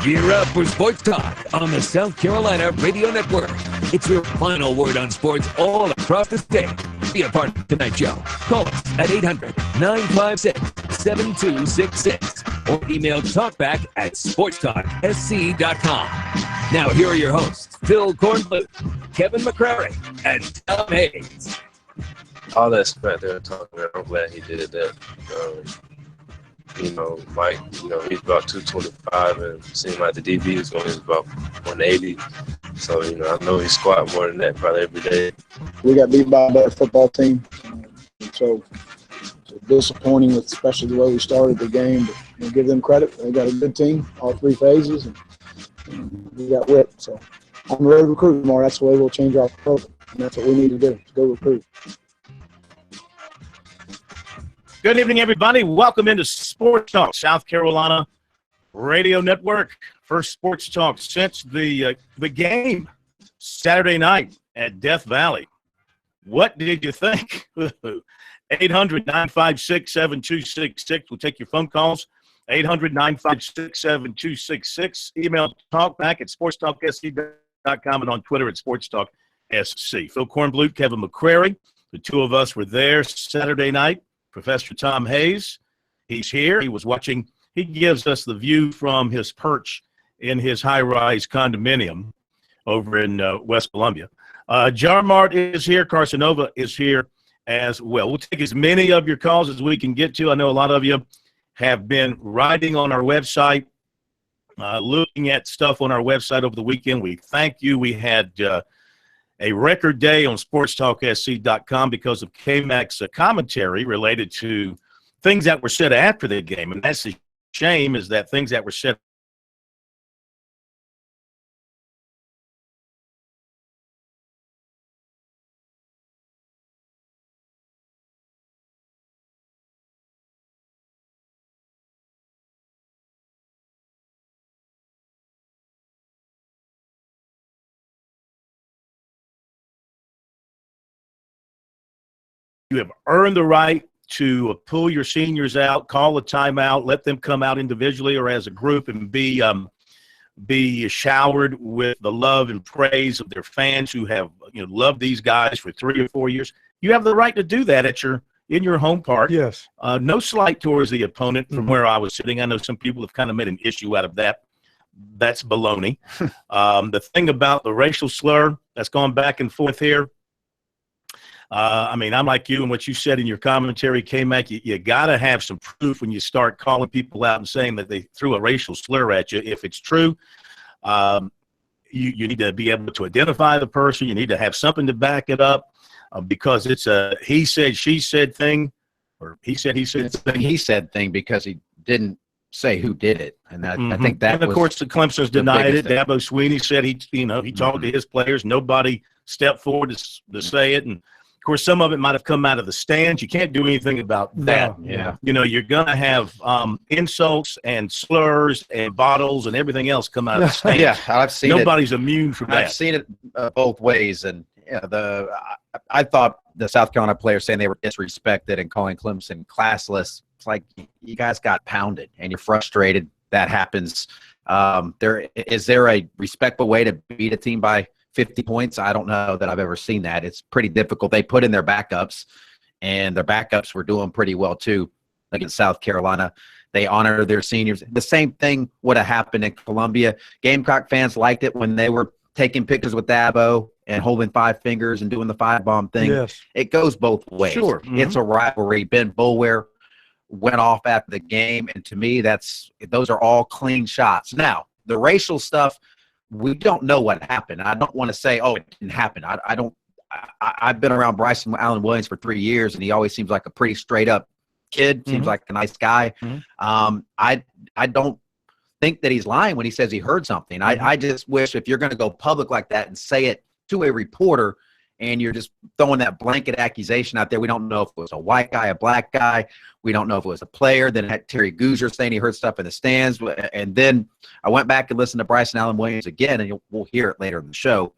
Gear up for Sports Talk on the South Carolina Radio Network. It's your final word on sports all across the state. Be a part of tonight's show. Call us at 800-956-7266 or email talkback@sportstalksc.com. Now here are your hosts, Phil Kornbluth, Kevin McCrary, and Tom Hayes. All that spat they were talking about, I'm glad he did that. Mike, he's about 225 and seemed like the DB is going to be about 180. So, I know he squat more than that probably every day. We got beat by a better football team. So disappointing, especially the way we started the game. But give them credit. They got a good team, all three phases, and we got whipped. So I'm ready to recruit more. That's the way we'll change our program. And that's what we need to do, to go recruit. Good evening, everybody. Welcome into Sports Talk, South Carolina Radio Network. First Sports Talk since the game Saturday night at Death Valley. What did you think? 800-956-7266. We'll take your phone calls. 800-956-7266. Email talkback@sportstalksc.com and on Twitter at SportsTalkSC. Phil Kornbluth, Kevin McCrary. The two of us were there Saturday night. Professor Tom Hayes, he's here. He was watching. He gives us the view from his perch in his high-rise condominium over in West Columbia. Jarmart is here. Carsonova is here as well. We'll take as many of your calls as we can get to. I know a lot of you have been writing on our website, looking at stuff on our website over the weekend. We thank you. We had a record day on SportsTalkSC.com because of K-Mac's commentary related to things that were said after the game. And that's the shame, is that things that were said you have earned the right to pull your seniors out, call a timeout, let them come out individually or as a group and be showered with the love and praise of their fans who have loved these guys for 3 or 4 years. You have the right to do that in your home park. Yes. No slight towards the opponent from where I was sitting. I know some people have kind of made an issue out of that. That's baloney. The thing about the racial slur that's gone back and forth here, I'm like you and what you said in your commentary, K-Mac, you got to have some proof when you start calling people out and saying that they threw a racial slur at you. If it's true, you need to be able to identify the person. You need to have something to back it up because it's a he said, she said thing, or he said thing. He said thing because he didn't say who did it. And I think that and of course the Clemson's denied it. Dabo Sweeney said he talked to his players. Nobody stepped forward to say it. And of course, some of it might have come out of the stands. You can't do anything about that. Yeah. You're going to have insults and slurs and bottles and everything else come out of the stands. Yeah, I've seen Nobody's immune from that. I've seen it both ways. And I thought the South Carolina players saying they were disrespected and calling Clemson classless. It's like you guys got pounded and you're frustrated. That happens. Is there a respectful way to beat a team by 50 points? I don't know that I've ever seen that. It's pretty difficult. They put in their backups, and their backups were doing pretty well too against South Carolina. They honor their seniors. The same thing would have happened in Columbia. Gamecock fans liked it when they were taking pictures with Dabo and holding 5 fingers and doing the 5-bomb thing. Yes. It goes both ways. Sure. It's a rivalry. Ben Boulware went off after the game, and to me, those are all clean shots. Now, the racial stuff, we don't know what happened. I don't want to say, it didn't happen. I've been around Bryson Allen Williams for 3 years, and he always seems like a pretty straight-up kid, seems like a nice guy. I don't think that he's lying when he says he heard something. I just wish if you're going to go public like that and say it to a reporter and you're just throwing that blanket accusation out there, we don't know if it was a white guy, a black guy. We don't know if it was a player. Then had Terry Gouger saying he heard stuff in the stands. And then I went back and listened to Bryson Allen Williams again, and we'll hear it later in the show.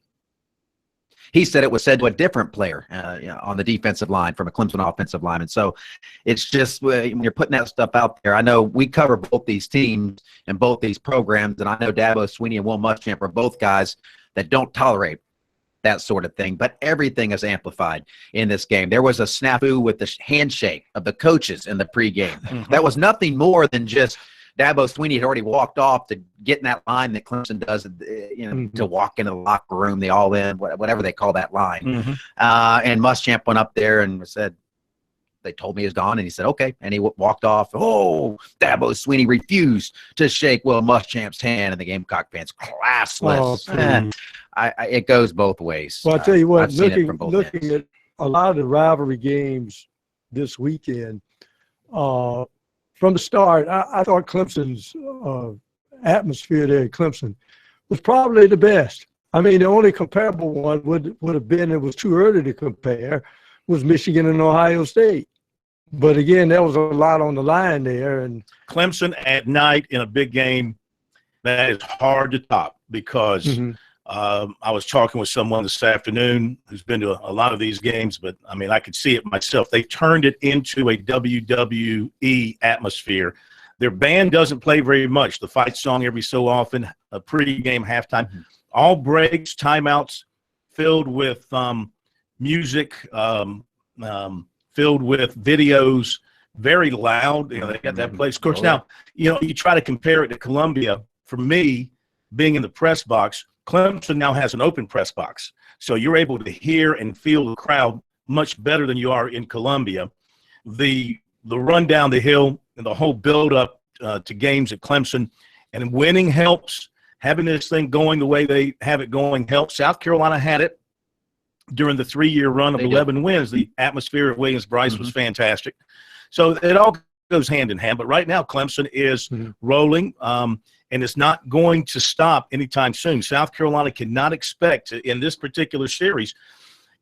he said it was said to a different player on the defensive line from a Clemson offensive lineman. So it's just when you're putting that stuff out there, I know we cover both these teams and both these programs, and I know Dabo Swinney and Will Muschamp are both guys that don't tolerate that sort of thing, but everything is amplified in this game. There was a snafu with the handshake of the coaches in the pregame. Mm-hmm. That was nothing more than just Dabo Swinney had already walked off to get in that line that Clemson does, to walk into the locker room, the all-in, whatever they call that line. Mm-hmm. And Muschamp went up there and said, they told me he's gone, and he said, okay. And he walked off. Oh, Dabo Swinney refused to shake Will Muschamp's hand, and the Gamecock fans classless. It goes both ways. Well, I'll tell you what, looking ends. at a lot of the rivalry games this weekend, from the start, I thought Clemson's atmosphere there at Clemson was probably the best. I mean, the only comparable one would have been, it was too early to compare, was Michigan and Ohio State. But again, there was a lot on the line there. And Clemson at night in a big game, that is hard to top because I was talking with someone this afternoon who's been to a lot of these games, but, I mean, I could see it myself. They turned it into a WWE atmosphere. Their band doesn't play very much. The fight song every so often, a pre-game, halftime. All breaks, timeouts filled with music, filled with videos, very loud. You know, they got that place. Of course, now, you know, you try to compare it to Columbia. For me, being in the press box, Clemson now has an open press box. So you're able to hear and feel the crowd much better than you are in Columbia. The run down the hill and the whole build-up to games at Clemson, and winning helps. Having this thing going the way they have it going helps. South Carolina had it during the 3-year run of 11 wins. The atmosphere at Williams-Brice was fantastic. So it all goes hand in hand. But right now, Clemson is rolling, and it's not going to stop anytime soon. South Carolina cannot expect, in this particular series,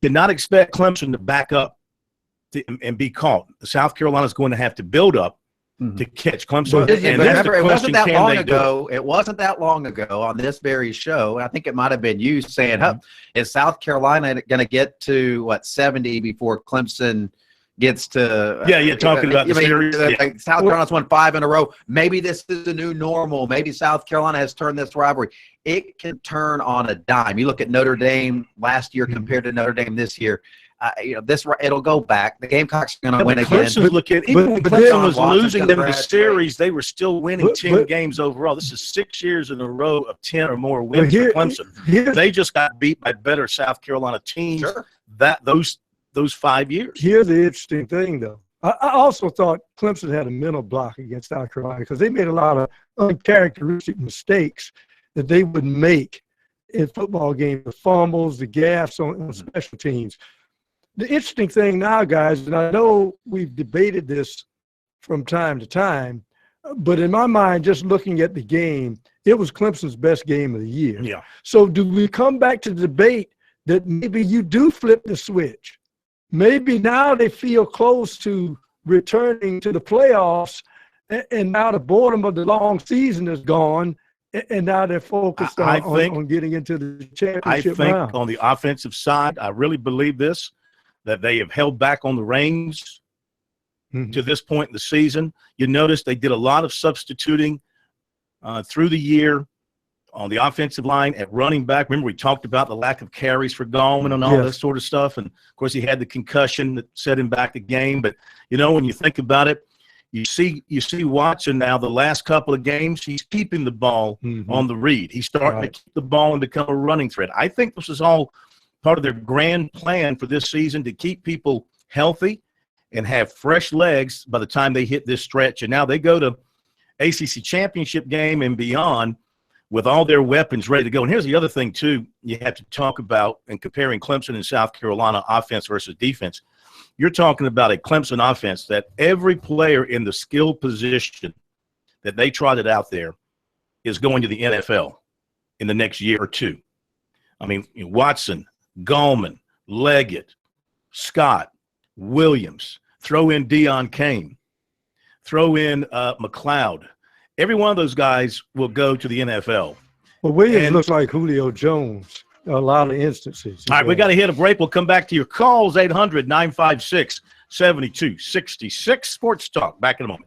cannot expect Clemson to back up and be caught. South Carolina is going to have to build up to catch Clemson. It wasn't that long ago. It wasn't that long ago on this very show. I think it might have been you saying, is South Carolina going to get to, 70 before Clemson gets to you're talking about the series. South Carolina's won 5 in a row. Maybe this is the new normal. Maybe South Carolina has turned this rivalry. It can turn on a dime. You look at Notre Dame last year compared to Notre Dame this year. It'll go back. The Gamecocks are going to win again. Even when Clemson was losing them the series, they were still winning 10 games overall. This is 6 years in a row of 10 or more wins for Clemson. They just got beat by better South Carolina teams those 5 years. Here's the interesting thing, though. I also thought Clemson had a mental block against South Carolina because they made a lot of uncharacteristic mistakes that they would make in football games, the fumbles, the gaffes on special teams. The interesting thing now, guys, and I know we've debated this from time to time, but in my mind, just looking at the game, it was Clemson's best game of the year. Yeah. So do we come back to the debate that maybe you do flip the switch? Maybe now they feel close to returning to the playoffs, and now the boredom of the long season is gone, and now they're focused on getting into the championship round. I think on the offensive side, I really believe this, that they have held back on the reins to this point in the season. You notice they did a lot of substituting through the year on the offensive line at running back. Remember, we talked about the lack of carries for Gallman and all this sort of stuff. And, of course, he had the concussion that set him back a game. But, you know, when you think about it, you see Watson now the last couple of games, he's keeping the ball on the read. He's starting to keep the ball and become a running threat. I think this is all part of their grand plan for this season to keep people healthy and have fresh legs by the time they hit this stretch. And now they go to ACC championship game and beyond with all their weapons ready to go. And here's the other thing, too, you have to talk about in comparing Clemson and South Carolina offense versus defense. You're talking about a Clemson offense that every player in the skill position that they trotted out there is going to the NFL in the next year or two. I mean, Watson, Gallman, Leggett, Scott, Williams, throw in Deion Kane, throw in McLeod. Every one of those guys will go to the NFL. Well, Williams looks like Julio Jones. a lot of instances. All right, we got to hit a break. We'll come back to your calls, 800-956-7266. Sports Talk. Back in a moment.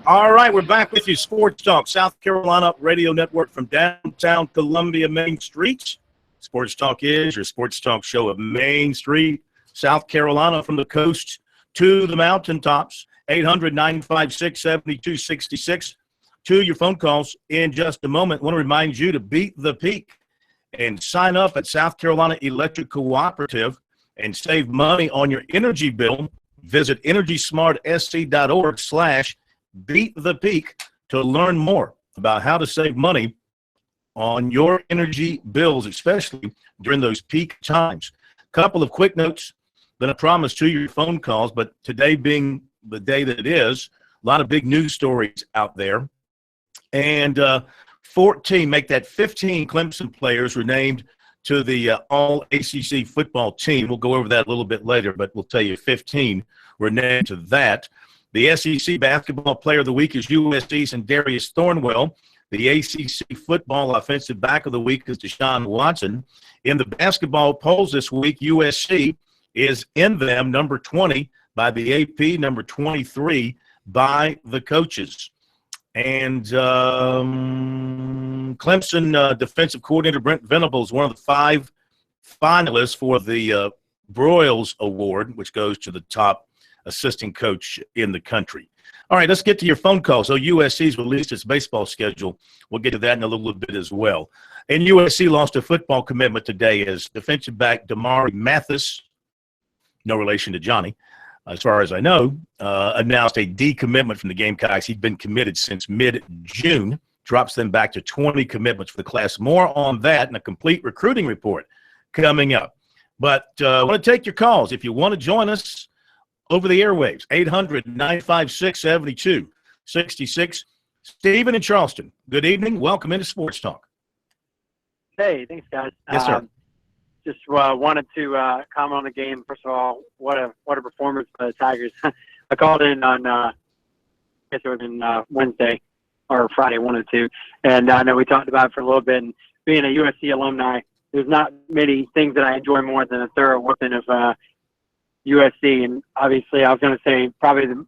All right, we're back with you. Sports Talk, South Carolina Radio Network from downtown Columbia Main Street. Sports Talk is your sports talk show of Main Street, South Carolina, from the coast to the mountaintops. 800-956-7266. To your phone calls in just a moment. I want to remind you to beat the peak and sign up at South Carolina Electric Cooperative and save money on your energy bill. Visit EnergySmartSC.org/ Beat the Peak to learn more about how to save money on your energy bills, especially during those peak times. Couple of quick notes, then I promise to your phone calls, but today being the day that it is, a lot of big news stories out there. And 15 Clemson players were named to the All-ACC football team. We'll go over that a little bit later, but we'll tell you 15 were named to that. The SEC Basketball Player of the Week is USC's and Darius Thornwell. The ACC Football Offensive Back of the Week is Deshaun Watson. In the basketball polls this week, USC is in them, number 20 by the AP, number 23 by the coaches. And Clemson defensive coordinator Brent Venables, one of the 5 finalists for the Broyles Award, which goes to the top assistant coach in the country. All right, let's get to your phone call. So USC's released its baseball schedule. We'll get to that in a little bit as well. And USC lost a football commitment today as defensive back Damari Mathis, no relation to Johnny, as far as I know, announced a decommitment from the Gamecocks. He'd been committed since mid-June, drops them back to 20 commitments for the class. More on that and a complete recruiting report coming up. But I want to take your calls. If you want to join us over the airwaves, 800-956-7266. Stephen in Charleston, good evening. Welcome into Sports Talk. Hey, thanks, guys. Yes, sir. Just wanted to comment on the game. First of all, what a performance by the Tigers. I called in on, I guess it was in Wednesday or Friday, one or two, and I know we talked about it for a little bit. And being a USC alumni, there's not many things that I enjoy more than a thorough whooping of USC. And obviously, I was going to say probably the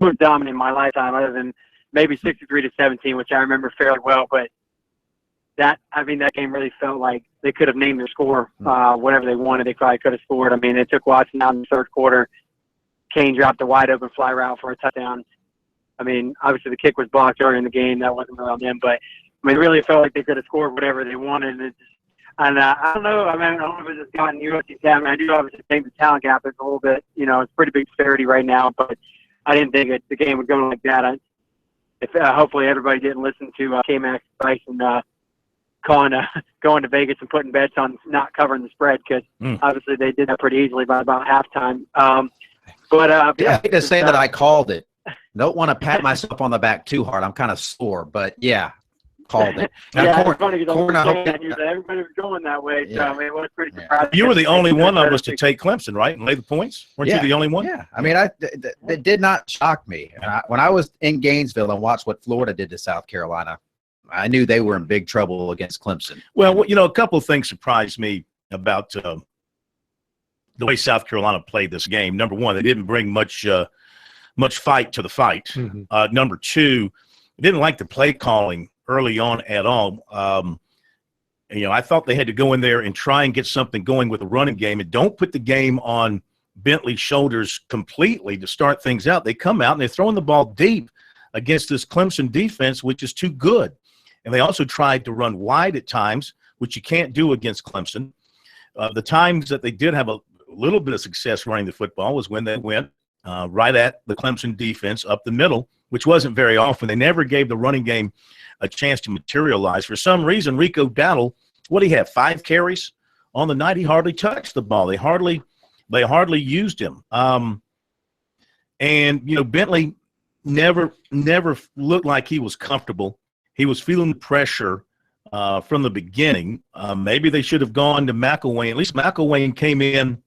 most dominant in my lifetime, other than maybe 63-17, which I remember fairly well. But that game really felt like they could have named their score whatever they wanted. They probably could have scored. I mean, it took Watson out in the third quarter. Kane dropped a wide open fly route for a touchdown. I mean, obviously the kick was blocked early in the game. That wasn't really on them. But, I mean, it really felt like they could have scored whatever they wanted. And I don't know. I mean, I don't know if it's just gotten USC's down. I mean, I do obviously think the talent gap is a little bit, it's pretty big disparity right now. But I didn't think the game would go like that. Hopefully everybody didn't listen to K-Mac's advice and going to Vegas and putting bets on not covering the spread, because obviously they did that pretty easily by about halftime. I hate to say that I called it. Don't want to pat myself on the back too hard. I'm kind of sore, but yeah, called it. Yeah, it's funny because everybody was going that way, so I mean, it was pretty surprising. You were the only one of us to take Clemson, right, and lay the points? Weren't you the only one? Yeah, I mean, it did not shock me. And when I was in Gainesville and watched what Florida did to South Carolina, I knew they were in big trouble against Clemson. Well, a couple of things surprised me about the way South Carolina played this game. Number one, they didn't bring much fight to the fight. Mm-hmm. Number two, they didn't like the play calling early on at all. I thought they had to go in there and try and get something going with the running game, and don't put the game on Bentley's shoulders completely to start things out. They come out and they're throwing the ball deep against this Clemson defense, which is too good. And they also tried to run wide at times, which you can't do against Clemson. The times that they did have a little bit of success running the football was when they went right at the Clemson defense up the middle, which wasn't very often. They never gave the running game a chance to materialize. For some reason, Rico Dowdle, what did he have, 5 carries on the night? He hardly touched the ball. They hardly used him. Bentley never looked like he was comfortable. He was feeling the pressure from the beginning. Maybe they should have gone to McElwain. At least McElwain came in,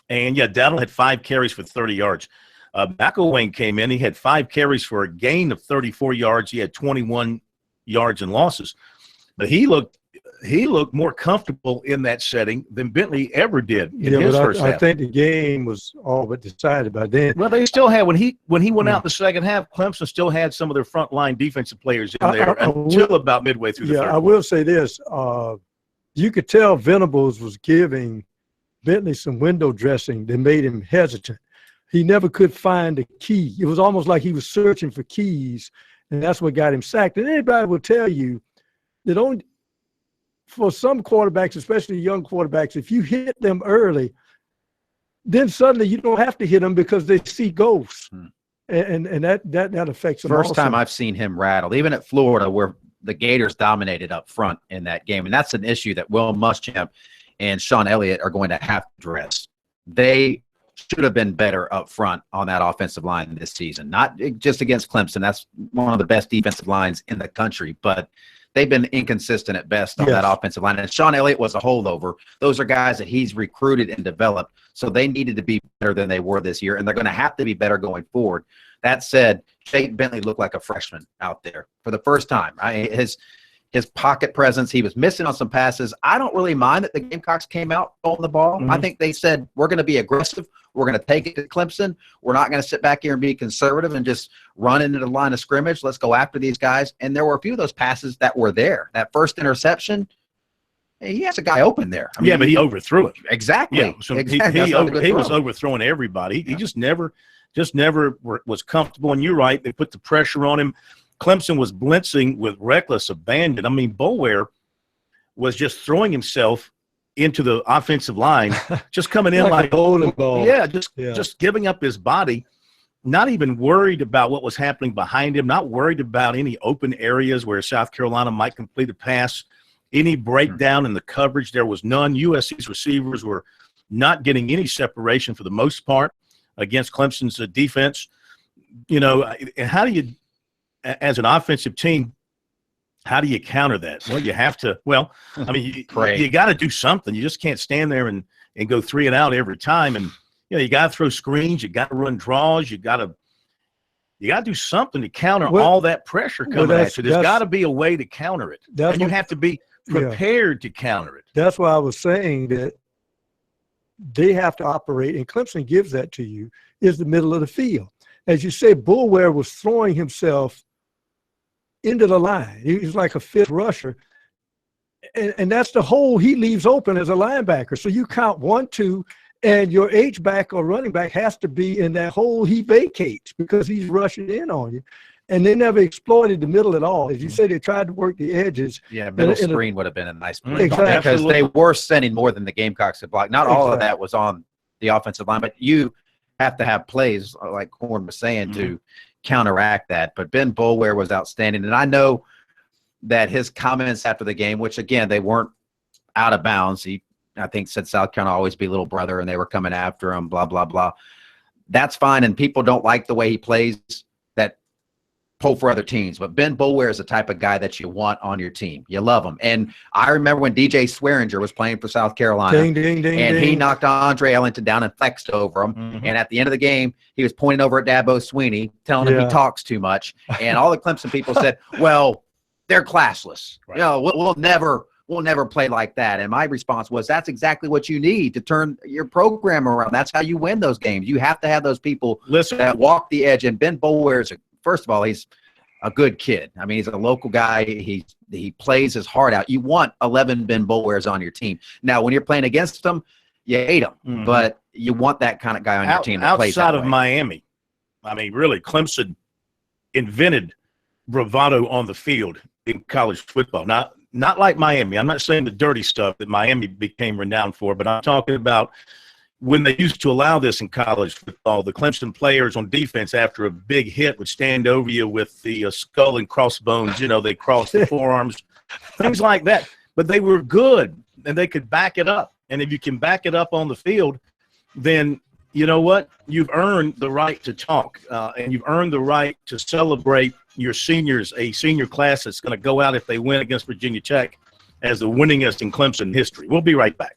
and, Dowdle had 5 carries for 30 yards. McElwain came in. He had 5 carries for a gain of 34 yards. He had 21 yards and losses. But he looked more comfortable in that setting than Bentley ever did in his first half. I think the game was all but decided by then. Well, they still had, when he went out the second half, Clemson still had some of their frontline defensive players in there until about midway through the third. I will say this. You could tell Venables was giving Bentley some window dressing that made him hesitant. He never could find a key. It was almost like he was searching for keys, and that's what got him sacked. And anybody will tell you that for some quarterbacks, especially young quarterbacks, if you hit them early, then suddenly you don't have to hit them because they see ghosts. and that affects him. First also. time I've seen him rattled, even at Florida, where the Gators dominated up front in that game, and that's an issue that Will Muschamp and Sean Elliott are going to have to address. They should have been better up front on that offensive line this season, not just against Clemson. That's one of the best defensive lines in the country, but they've been inconsistent at best on that offensive line. And Sean Elliott was a holdover. Those are guys that he's recruited and developed, so they needed to be better than they were this year, and they're going to have to be better going forward. That said, Jake Bentley looked like a freshman out there for the first time. His pocket presence, he was missing on some passes. I don't really mind that the Gamecocks came out on the ball. Mm-hmm. I think they said, we're going to be aggressive. We're going to take it to Clemson. We're not going to sit back here and be conservative and just run into the line of scrimmage. Let's go after these guys. And there were a few of those passes that were there. That first interception, he has a guy open there. I mean, but he overthrew it. Exactly. Yeah, so exactly. He was overthrowing everybody. He just never was comfortable. And you're right, they put the pressure on him. Clemson was blitzing with reckless abandon. I mean, Boulware was just throwing himself into the offensive line, just coming in like bowling ball. Yeah, just giving up his body, not even worried about what was happening behind him, not worried about any open areas where South Carolina might complete a pass, any breakdown in the coverage. There was none. USC's receivers were not getting any separation for the most part against Clemson's defense. You know, and how do you, as an offensive team, how do you counter that? Well, you have to. Well, I mean, you got to do something. You just can't stand there and go 3 and out every time. And you got to throw screens. You got to run draws. You got to do something to counter all that pressure coming at you. There's got to be a way to counter it, and you have to be prepared to counter it. That's why I was saying that they have to operate, and Clemson gives that to you, is the middle of the field. As you say, Boulware was throwing himself into the line. He was like a fifth rusher. And that's the hole he leaves open as a linebacker. So you count 1, 2, and your H-back or running back has to be in that hole he vacates because he's rushing in on you. And they never exploited the middle at all. As you say, they tried to work the edges. Yeah, middle screen would have been a nice play. Exactly. Because they were sending more than the Gamecocks had blocked. Not all of that was on the offensive line, but you have to have plays, like Corn was saying, to counteract that. But Ben Boulware was outstanding. And I know that his comments after the game, which, again, they weren't out of bounds. He, I think, said South Carolina always be little brother, and they were coming after him, blah, blah, blah. That's fine, and people don't like the way he plays that pull for other teams. But Ben Boulware is the type of guy that you want on your team. You love him. And I remember when DJ Swearinger was playing for South Carolina, he knocked Andre Ellington down and flexed over him. And at the end of the game, he was pointing over at Dabo Sweeney, telling him he talks too much. And all the Clemson people said, well, they're classless. Right. You know, we'll never play like that. And my response was, that's exactly what you need to turn your program around. That's how you win those games. You have to have those people that walk the edge. And Ben Boulware is first of all, he's a good kid. I mean, he's a local guy. He plays his heart out. You want 11 Ben Boulwares on your team. Now, when you're playing against them, you hate them, but you want that kind of guy on your team that plays outside that of way. Miami. I mean, really, Clemson invented bravado on the field in college football. Not like Miami. I'm not saying the dirty stuff that Miami became renowned for, but I'm talking about when they used to allow this in college football. The Clemson players on defense, after a big hit, would stand over you with the skull and crossbones. You know, they crossed the forearms, things like that. But they were good, and they could back it up. And if you can back it up on the field, then you know what? You've earned the right to talk, and you've earned the right to celebrate your seniors, a senior class that's going to go out if they win against Virginia Tech as the winningest in Clemson history. We'll be right back.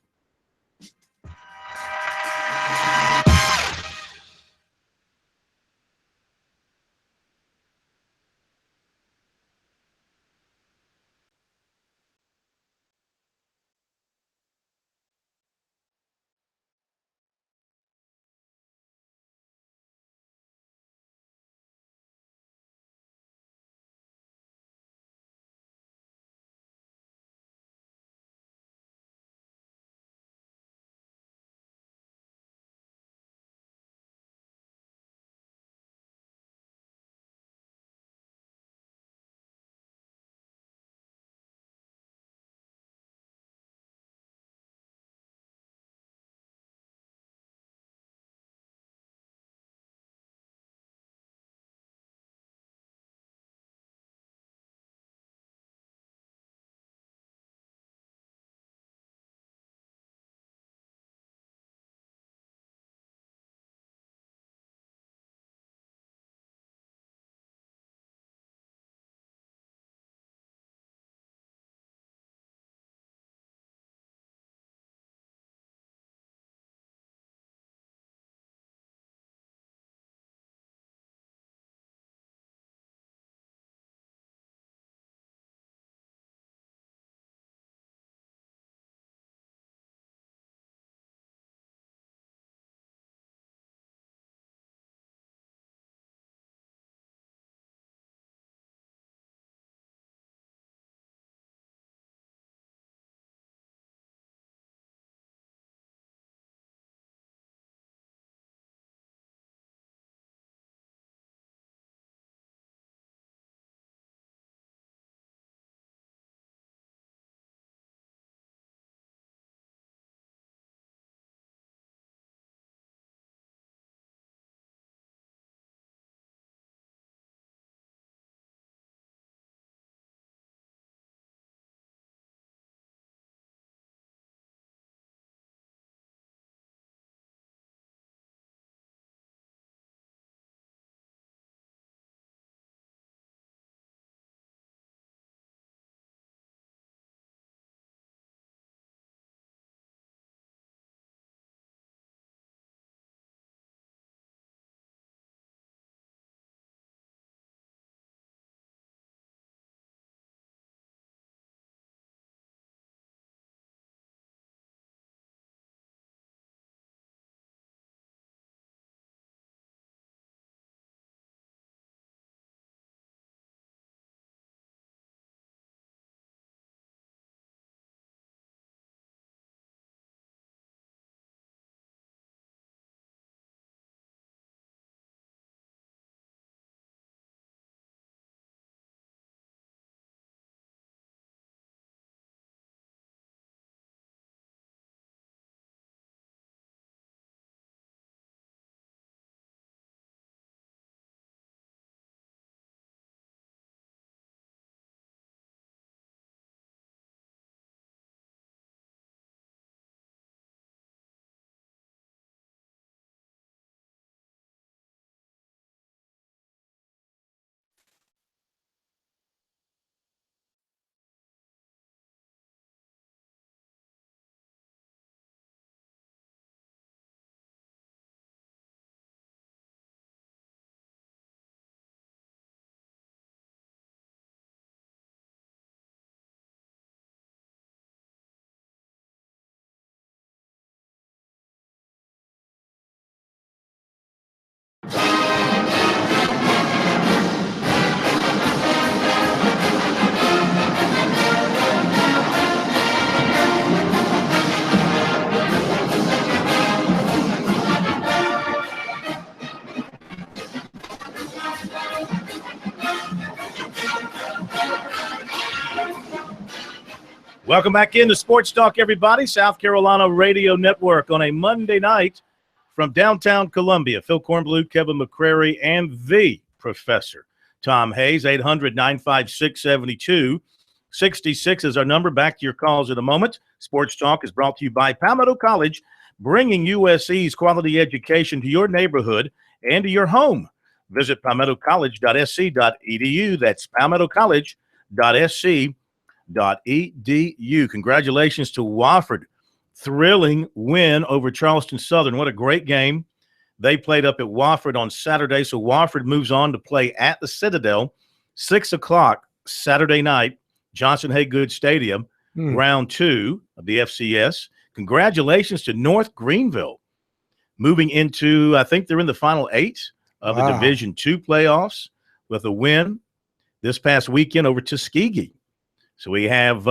Welcome back into Sports Talk, everybody. South Carolina Radio Network on a Monday night from downtown Columbia. Phil Kornbluth, Kevin McCrary, and the Professor Tom Hayes. 800-956-7266 is our number. Back to your calls in a moment. Sports Talk is brought to you by Palmetto College, bringing USC's quality education to your neighborhood and to your home. Visit palmettocollege.sc.edu. That's palmettocollege.sc.edu. Congratulations to Wofford. Thrilling win over Charleston Southern. What a great game. They played up at Wofford on Saturday, so Wofford moves on to play at the Citadel, 6 o'clock Saturday night, Johnson Haygood Stadium, round 2 of the FCS. Congratulations to North Greenville, moving into, I think they're in the final 8 of the Division II playoffs with a win this past weekend over Tuskegee. So we have,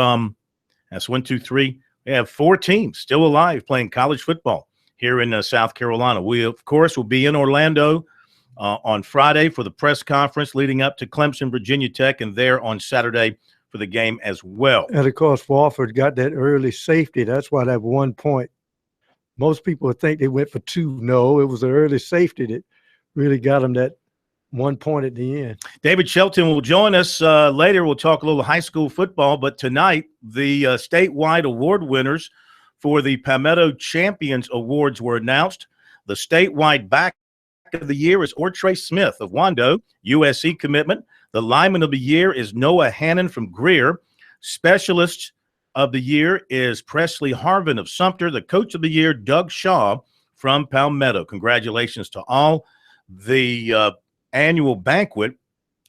that's 1, 2, 3. We have 4 teams still alive playing college football here in South Carolina. We, of course, will be in Orlando on Friday for the press conference leading up to Clemson, Virginia Tech, and there on Saturday for the game as well. And, of course, Wofford got that early safety. That's why that 1 point. Most people would think they went for 2. No, it was an early safety that really got them that 1 point at the end. David Shelton will join us later. We'll talk a little high school football. But tonight, the statewide award winners for the Palmetto Champions Awards were announced. The statewide back of the year is Ortre Smith of Wando, USC commitment. The lineman of the year is Noah Hannon from Greer. Specialist of the year is Presley Harvin of Sumter. The coach of the year, Doug Shaw from Palmetto. Congratulations to all. The annual banquet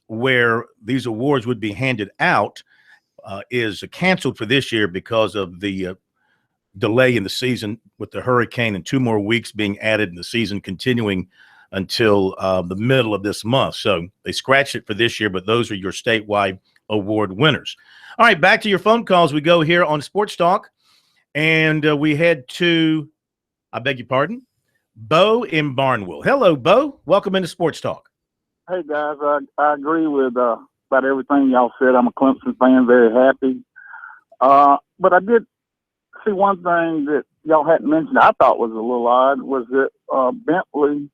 where these awards would be handed out is canceled for this year because of the delay in the season with the hurricane and 2 more weeks being added in the season continuing until the middle of this month. So they scratched it for this year, but those are your statewide award winners. All right, back to your phone calls. We go here on Sports Talk, and we head to, I beg your pardon, Bo in Barnwell. Hello, Bo. Welcome into Sports Talk. Hey, guys, I agree with about everything y'all said. I'm a Clemson fan, very happy. But I did see one thing that y'all hadn't mentioned I thought was a little odd, was that Bentley,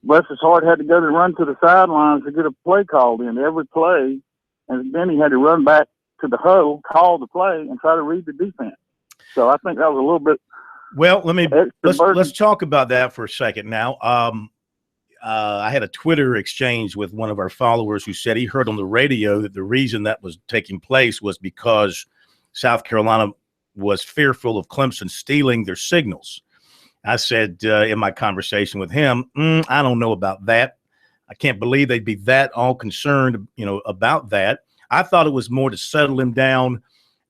bless his heart, had to go to run to the sidelines to get a play called in every play, and then he had to run back to the huddle, call the play, and try to read the defense. So I think that was a little bit. Well, let's talk about that for a second now. I had a Twitter exchange with one of our followers who said he heard on the radio that the reason that was taking place was because South Carolina was fearful of Clemson stealing their signals. I said in my conversation with him, I don't know about that. I can't believe they'd be that all concerned, about that. I thought it was more to settle him down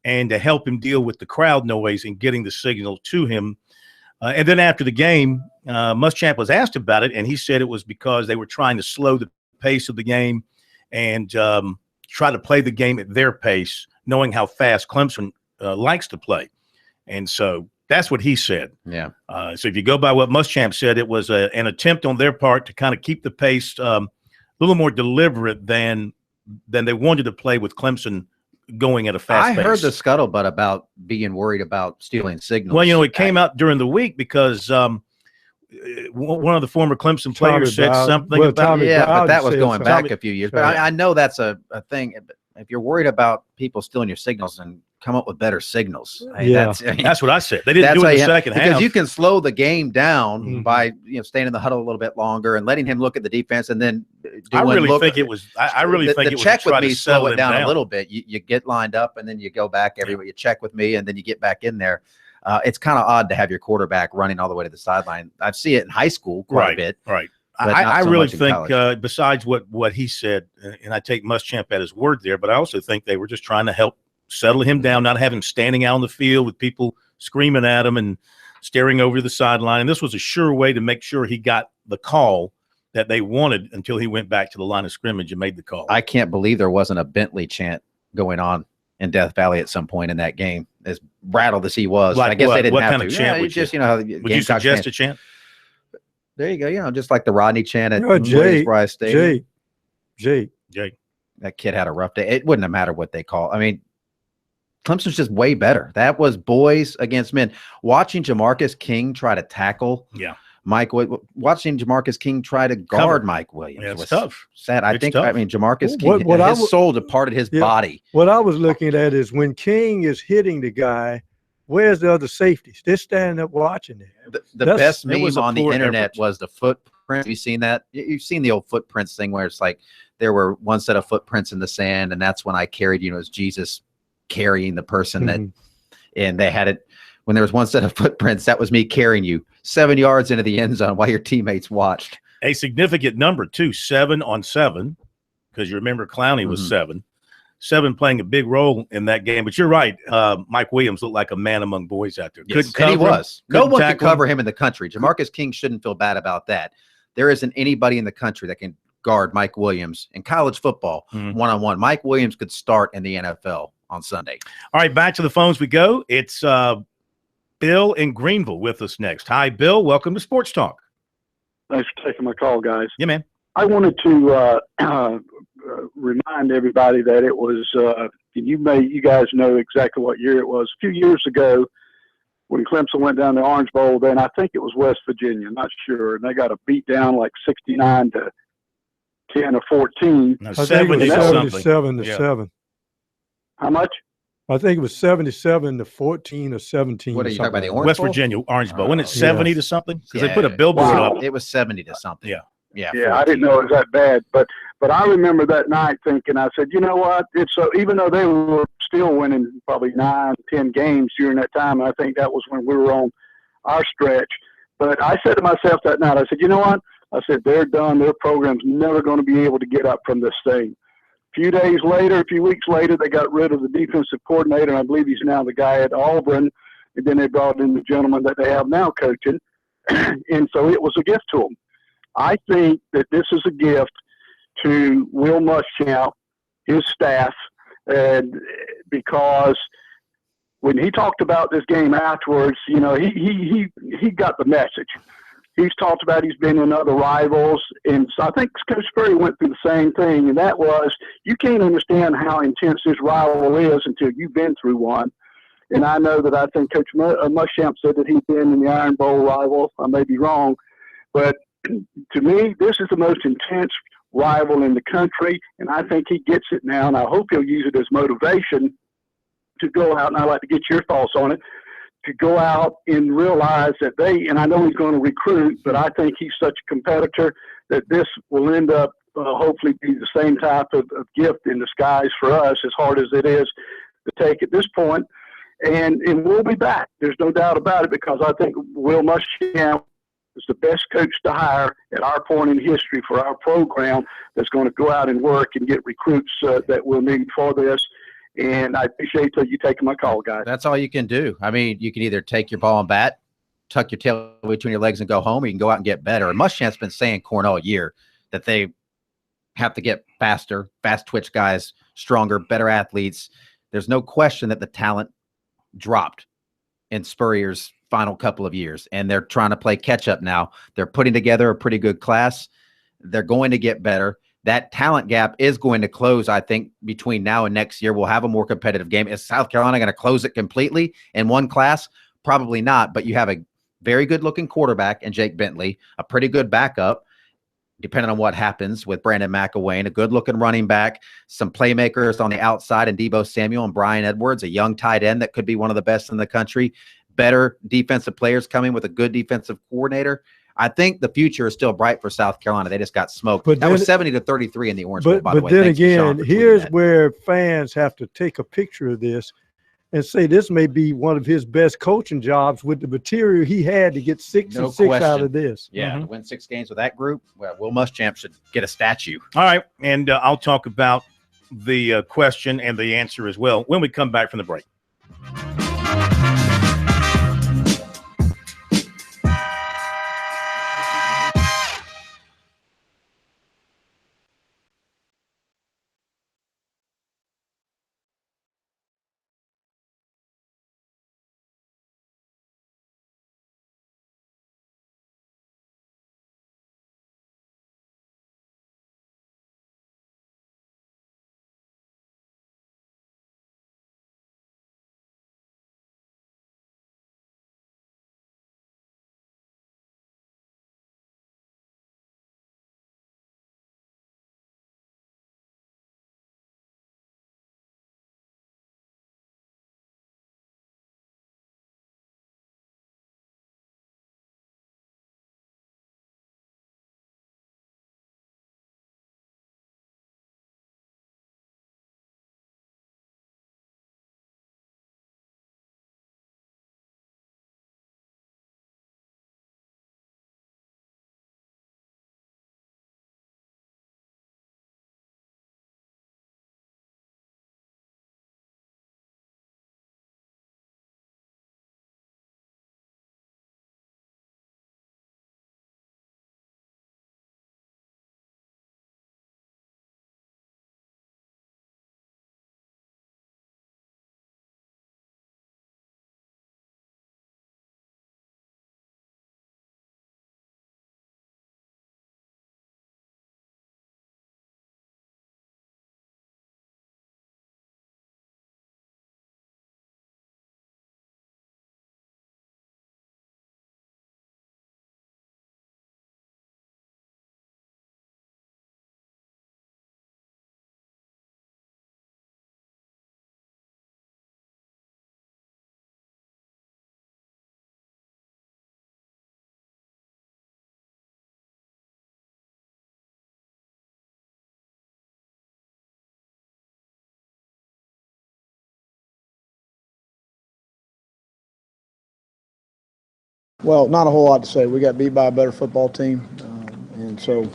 and to help him deal with the crowd noise and getting the signal to him. And then after the game, Muschamp was asked about it, and he said it was because they were trying to slow the pace of the game and try to play the game at their pace, knowing how fast Clemson likes to play. And so that's what he said. Yeah. So if you go by what Muschamp said, it was an attempt on their part to kind of keep the pace a little more deliberate than they wanted to play with Clemson going at a fast pace. I heard the scuttlebutt about being worried about stealing signals. Well, it came out during the week because one of the former Clemson players said something about it. Yeah, but that was going back a few years. But I know that's a thing. If you're worried about people stealing your signals, and come up with better signals. That's what I said. They didn't do it in the second half. Because you can slow the game down by staying in the huddle a little bit longer and letting him look at the defense, and then I really think it was the check with me, slow it down a little bit. You get lined up, and then you go back you check with me, and then you get back in there. It's kind of odd to have your quarterback running all the way to the sideline. I see it in high school quite a bit. Right. I really think besides what he said, and I take Muschamp at his word there, but I also think they were just trying to help settle him down, not have him standing out on the field with people screaming at him and staring over the sideline. And this was a sure way to make sure he got the call that they wanted until he went back to the line of scrimmage and made the call. I can't believe there wasn't a Bentley chant going on in Death Valley at some point in that game, as rattled as he was. Like I guess they didn't have kind of chant would just, you, how would you suggest a chant? There you go. Just like the Rodney chant at Williams-Brice Stadium. Jake. That kid had a rough day. It wouldn't have mattered what they call. I mean, Clemson's just way better. That was boys against men. Watching Jamarcus King try to tackle watching Jamarcus King try to guard Mike Williams was tough. Sad. I mean, Jamarcus King, his soul departed his body. What I was looking at is when King is hitting the guy, where's the other safeties? They're standing up watching it. The best meme on the internet was the footprint. Have you seen that? You've seen the old footprints thing where it's like there were one set of footprints in the sand, and that's when I carried you. It was Jesus carrying the person that, and they had it when there was one set of footprints. That was me carrying you 7 yards into the end zone while your teammates watched. A significant number too, 7 on 7, because you remember Clowney was 7 playing a big role in that game. But you're right, Mike Williams looked like a man among boys out there. Yes, and he was. No one could cover him in the country. Jamarcus King shouldn't feel bad about that. There isn't anybody in the country that can guard Mike Williams in college football one-on-one. Mike Williams could start in the NFL on Sunday. All right, back to the phones we go. It's Bill in Greenville with us next. Hi, Bill. Welcome to Sports Talk. Thanks for taking my call, guys. Yeah, man. I wanted to remind everybody that it was, you guys know exactly what year it was. A few years ago when Clemson went down the Orange Bowl, then I think it was West Virginia, not sure, and they got a beat down like 69 to 10 or 14. No, 77 to 7. How much? I think it was 77 to 14 or 17. What are you talking about? The Orange West Bowl? Virginia Orange Bowl. Wasn't it 70 to something? Because they put a billboard up. It was 70 to something. Yeah, I didn't know it was that bad, but I remember that night thinking, I said, you know what? It's so even though they were still winning probably 9, 10 games during that time, and I think that was when we were on our stretch. But I said to myself that night, I said, you know what? I said, they're done. Their program's never going to be able to get up from this thing. A few weeks later, they got rid of the defensive coordinator. I believe he's now the guy at Auburn. And then they brought in the gentleman that they have now coaching. And so it was a gift to them. I think that this is a gift to Will Muschamp, his staff, and because when he talked about this game afterwards, you know, he got the message. He's talked about he's been in other rivals, and so I think Coach Spurrier went through the same thing, and that was you can't understand how intense this rival is until you've been through one. And I know that I think Coach Muschamp said that he's been in the Iron Bowl rival. I may be wrong, but to me, this is the most intense rival in the country, and I think he gets it now, and I hope he'll use it as motivation to go out, and I'd like to get your thoughts on it, to go out and realize that and I know he's going to recruit, but I think he's such a competitor that this will end up hopefully be the same type of gift in disguise for us, as hard as it is to take at this point. And we'll be back. There's no doubt about it, because I think Will Muschamp is the best coach to hire at our point in history for our program that's going to go out and work and get recruits that we'll need for this. And I appreciate you taking my call, guys. That's all you can do. I mean, you can either take your ball and bat, tuck your tail between your legs and go home, or you can go out and get better. And Muschamp's been saying all year that they have to get faster, fast twitch guys, stronger, better athletes. There's no question that the talent dropped in Spurrier's final couple of years, and they're trying to play catch up now. They're putting together a pretty good class. They're going to get better. That talent gap is going to close, I think, between now and next year. We'll have a more competitive game. Is South Carolina going to close it completely in one class? Probably not, but you have a very good-looking quarterback in Jake Bentley, a pretty good backup, depending on what happens with Brandon McElwain, a good-looking running back, some playmakers on the outside, and Deebo Samuel and Brian Edwards, a young tight end that could be one of the best in the country, better defensive players coming with a good defensive coordinator. I think the future is still bright for South Carolina. They just got smoked. But that was 70 to 33 in the Orange Bowl, by the way. But then again, here's where fans have to take a picture of this and say this may be one of his best coaching jobs with the material he had to get 6 and 6 out of this. Yeah, to win 6 games with that group, well, Will Muschamp should get a statue. All right, and I'll talk about the question and the answer as well when we come back from the break. Well, not a whole lot to say. We got beat by a better football team, and so.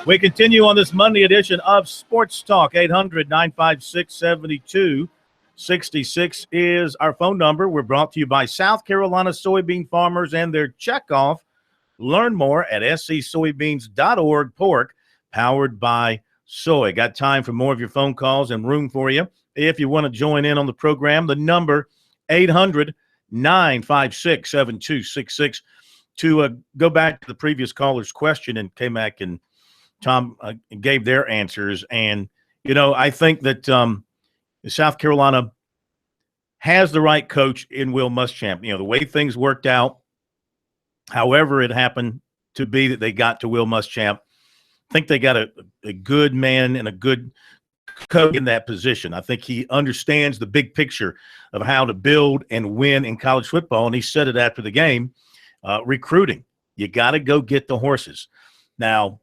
We continue on this Monday edition of Sports Talk. 800-956-7266 is our phone number. We're brought to you by South Carolina soybean farmers and their checkoff. Learn more at scsoybeans.org. Pork powered by soy. Got time for more of your phone calls and room for you. If you want to join in on the program, the number 800-956-7266. To go back to the previous caller's question, and K-Mac and Tom gave their answers. And, I think that South Carolina has the right coach in Will Muschamp. The way things worked out, however it happened to be that they got to Will Muschamp, I think they got a good man and a good coach in that position. I think he understands the big picture of how to build and win in college football, and he said it after the game, recruiting. You got to go get the horses. Now,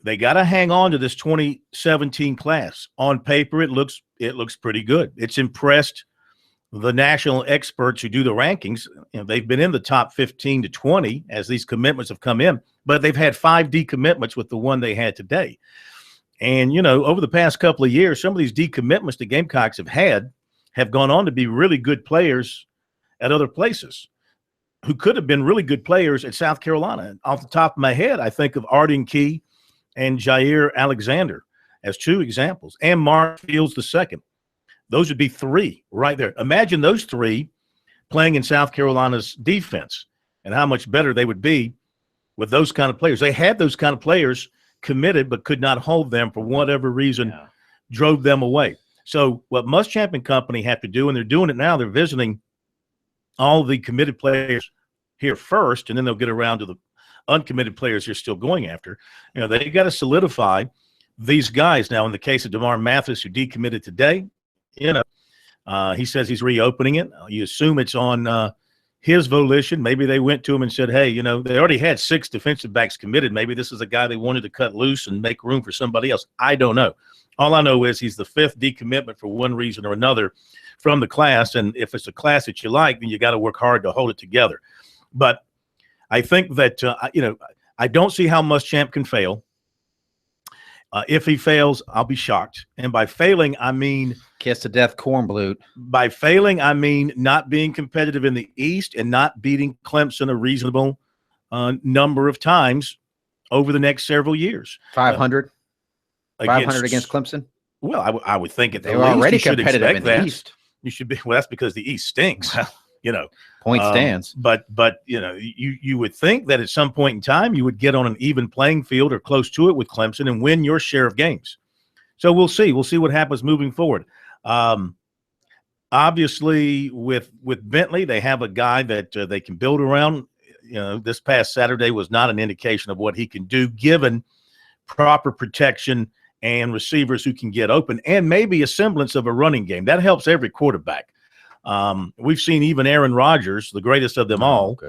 they got to hang on to this 2017 class. On paper, it looks pretty good. It's impressed the national experts who do the rankings. They've been in the top 15 to 20 as these commitments have come in, but they've had 5 decommitments with the one they had today. And, over the past couple of years, some of these decommitments the Gamecocks have gone on to be really good players at other places who could have been really good players at South Carolina. And off the top of my head, I think of Arden Key and Jair Alexander as 2 examples, and Mark Fields II. Those would be 3 right there. Imagine those 3 playing in South Carolina's defense and how much better they would be with those kind of players. They had those kind of players committed but could not hold them for whatever reason, drove them away. So what Muschamp and company have to do, and they're doing it now, they're visiting all the committed players here first, and then they'll get around to the uncommitted players you're still going after. They got to solidify these guys. Now, in the case of DeMar Mathis, who decommitted today, he says he's reopening it. You assume it's on his volition. Maybe they went to him and said, hey, they already had 6 defensive backs committed. Maybe this is a guy they wanted to cut loose and make room for somebody else. I don't know. All I know is he's the 5th decommitment for one reason or another from the class. And if it's a class that you like, then you got to work hard to hold it together. But I think that, I don't see how Muschamp can fail. If he fails, I'll be shocked. And by failing, I mean – kiss to death Kornblut. By failing, I mean not being competitive in the East and not beating Clemson a reasonable number of times over the next several years. 500? 500 against Clemson? Well, I would think at the they least were already you should competitive expect in the that. East. You should be – well, that's because the East stinks. Point stands. But you would think that at some point in time you would get on an even playing field or close to it with Clemson and win your share of games. So we'll see. We'll see what happens moving forward. Obviously, with Bentley, they have a guy that they can build around. This past Saturday was not an indication of what he can do, given proper protection and receivers who can get open, and maybe a semblance of a running game. That helps every quarterback. We've seen even Aaron Rodgers, the greatest of them all,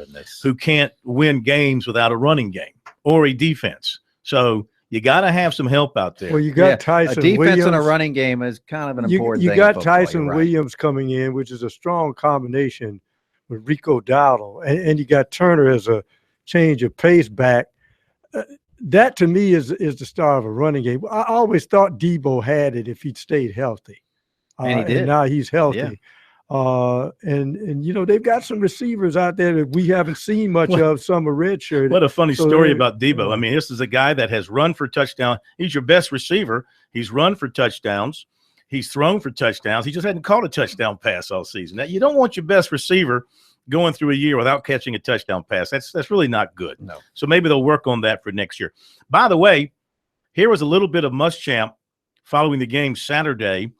who can't win games without a running game or a defense. So you got to have some help out there. Well, you got Tyson a defense Williams. And a running game is kind of an important thing. You got Tyson Williams coming in, which is a strong combination with Rico Dowdle, and you got Turner as a change of pace back. That to me is the start of a running game. I always thought Debo had it if he'd stayed healthy, and he did. And now he's healthy. Yeah. And they've got some receivers out there that we haven't seen much of. Some are redshirt. What a funny story about Debo. I mean, this is a guy that has run for touchdown. He's your best receiver. He's run for touchdowns. He's thrown for touchdowns. He just hadn't caught a touchdown pass all season. Now, you don't want your best receiver going through a year without catching a touchdown pass. That's really not good. No. So maybe they'll work on that for next year. By the way, here was a little bit of Muschamp following the game Saturday.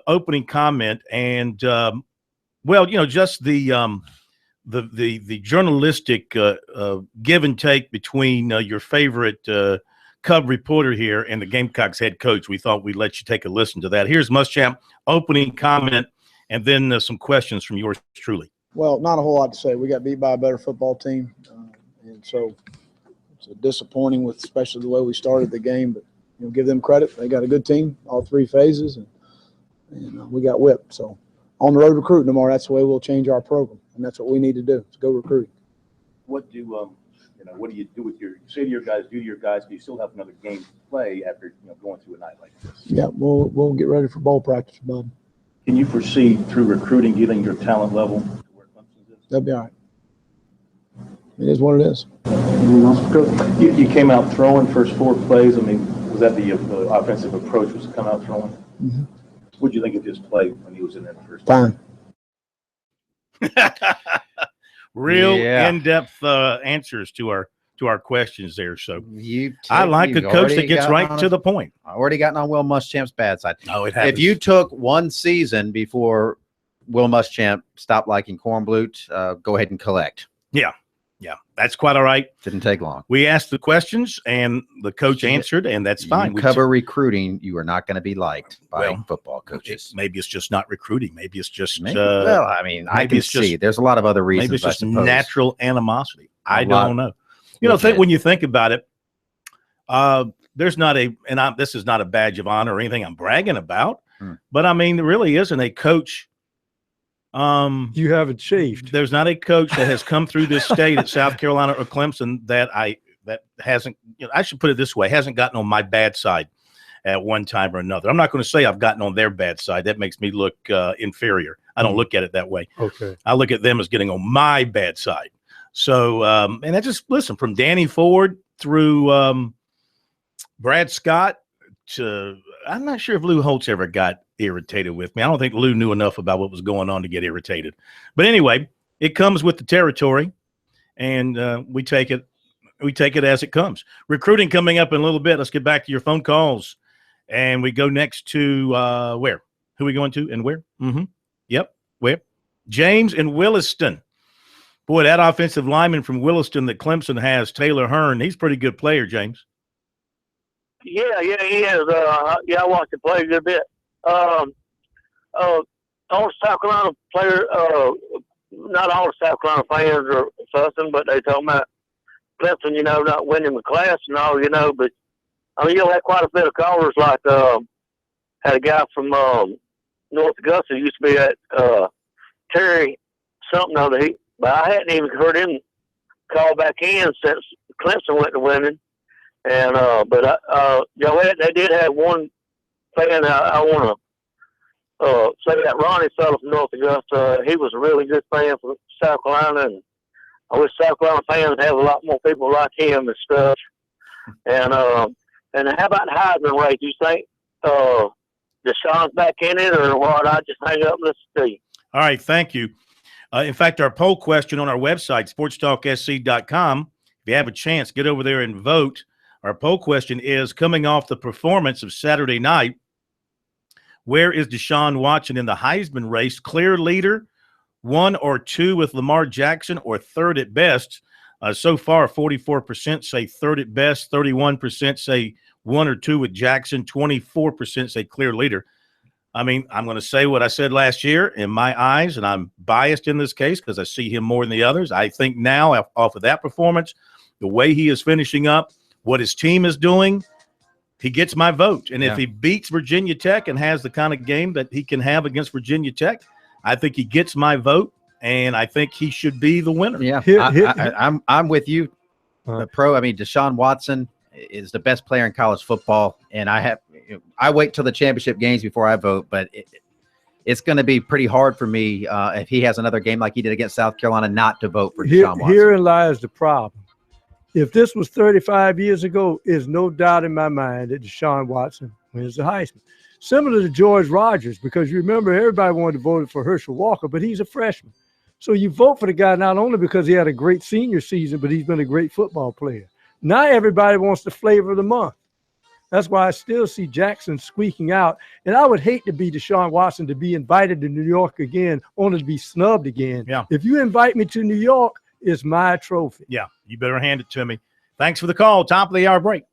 Opening comment, and just the journalistic give and take between your favorite Cub reporter here and the Gamecocks head coach. We thought we'd let you take a listen to that. Here's Muschamp opening comment, and then some questions from yours truly. Well, not a whole lot to say. We got beat by a better football team, and so it's disappointing with especially the way we started the game. But give them credit; they got a good team, all three phases, and we got whipped. So on the road recruiting tomorrow, that's the way we'll change our program, and that's what we need to do, is go recruiting. What do you do with you say to your guys, do to your guys, do you still have another game to play after going through a night like this? Yeah, we'll get ready for bowl practice, bud. Can you foresee through recruiting getting your talent level to where Clemson is? That'll be all right. It is what it is. You came out throwing first 4 plays. I mean, was that the offensive approach, was to come out throwing? Mm-hmm. What did you think of his play when he was in there the first time? Real in-depth answers to our questions there. So I like a coach that gets right to the point. I already gotten on Will Muschamp's bad side. Oh, it happens. If you took one season before Will Muschamp stopped liking Kornblut, go ahead and collect. Yeah, that's quite all right. Didn't take long. We asked the questions, and the coach answered, and that's fine. You cover recruiting, you are not going to be liked by football coaches. Maybe it's just not recruiting. Maybe it's just I can see. There's a lot of other reasons. Maybe it's just natural animosity. I don't know. When you think about it, there's not this is not a badge of honor or anything I'm bragging about, but I mean, there really isn't a coach. You haven't chafed. There's not a coach that has come through this state at South Carolina or Clemson that hasn't, I should put it this way, hasn't gotten on my bad side at one time or another. I'm not going to say I've gotten on their bad side. That makes me look inferior. I don't look at it that way. Okay. I look at them as getting on my bad side. So, and I just listen from Danny Ford through Brad Scott to, I'm not sure if Lou Holtz ever got irritated with me. I don't think Lou knew enough about what was going on to get irritated. But anyway, it comes with the territory, and we take it as it comes. Recruiting coming up in a little bit. Let's get back to your phone calls, and we go next to where? Who are we going to and where? Yep, where? James in Williston. Boy, that offensive lineman from Williston that Clemson has, Taylor Hearn, he's a pretty good player, James. Yeah, he is. I watched him play a good bit. All the South Carolina players, not all the South Carolina fans are fussing, but they talking about Clemson, not winning the class and all, but I mean, you'll have quite a bit of callers like, had a guy from, North Augusta used to be at, Terry something other, but I hadn't even heard him call back in since Clemson went to winning. And, but, they did have one fan. I want to say that Ronnie fellow from North Augusta, he was a really good fan for South Carolina, and I wish South Carolina fans have a lot more people like him and stuff. And how about the Heisman race? Do you think Deshaun's back in it, or what? I just hang up and listen to you. All right, thank you. In fact, our poll question on our website, sportstalksc.com, if you have a chance, get over there and vote. Our poll question is, coming off the performance of Saturday night, where is Deshaun Watson in the Heisman race? Clear leader, 1 or 2 with Lamar Jackson, or third at best? So far, 44% say third at best, 31% say 1 or 2 with Jackson, 24% say clear leader. I mean, I'm going to say what I said last year in my eyes, and I'm biased in this case because I see him more than the others. I think now, off of that performance, the way he is finishing up, what his team is doing, he gets my vote. And if he beats Virginia Tech and has the kind of game that he can have against Virginia Tech, I think he gets my vote, and I think he should be the winner. Yeah, I'm with you, Pro. I mean, Deshaun Watson is the best player in college football, and I wait till the championship games before I vote, but it's going to be pretty hard for me if he has another game like he did against South Carolina not to vote for Deshaun Watson. Herein lies the problem. If this was 35 years ago, there's no doubt in my mind that Deshaun Watson wins the Heisman. Similar to George Rogers, because you remember everybody wanted to vote for Herschel Walker, but he's a freshman. So you vote for the guy not only because he had a great senior season, but he's been a great football player. Now everybody wants the flavor of the month. That's why I still see Jackson squeaking out. And I would hate to be Deshaun Watson to be invited to New York again, only to be snubbed again. Yeah. If you invite me to New York, it's my trophy. Yeah, you better hand it to me. Thanks for the call. Top of the hour break.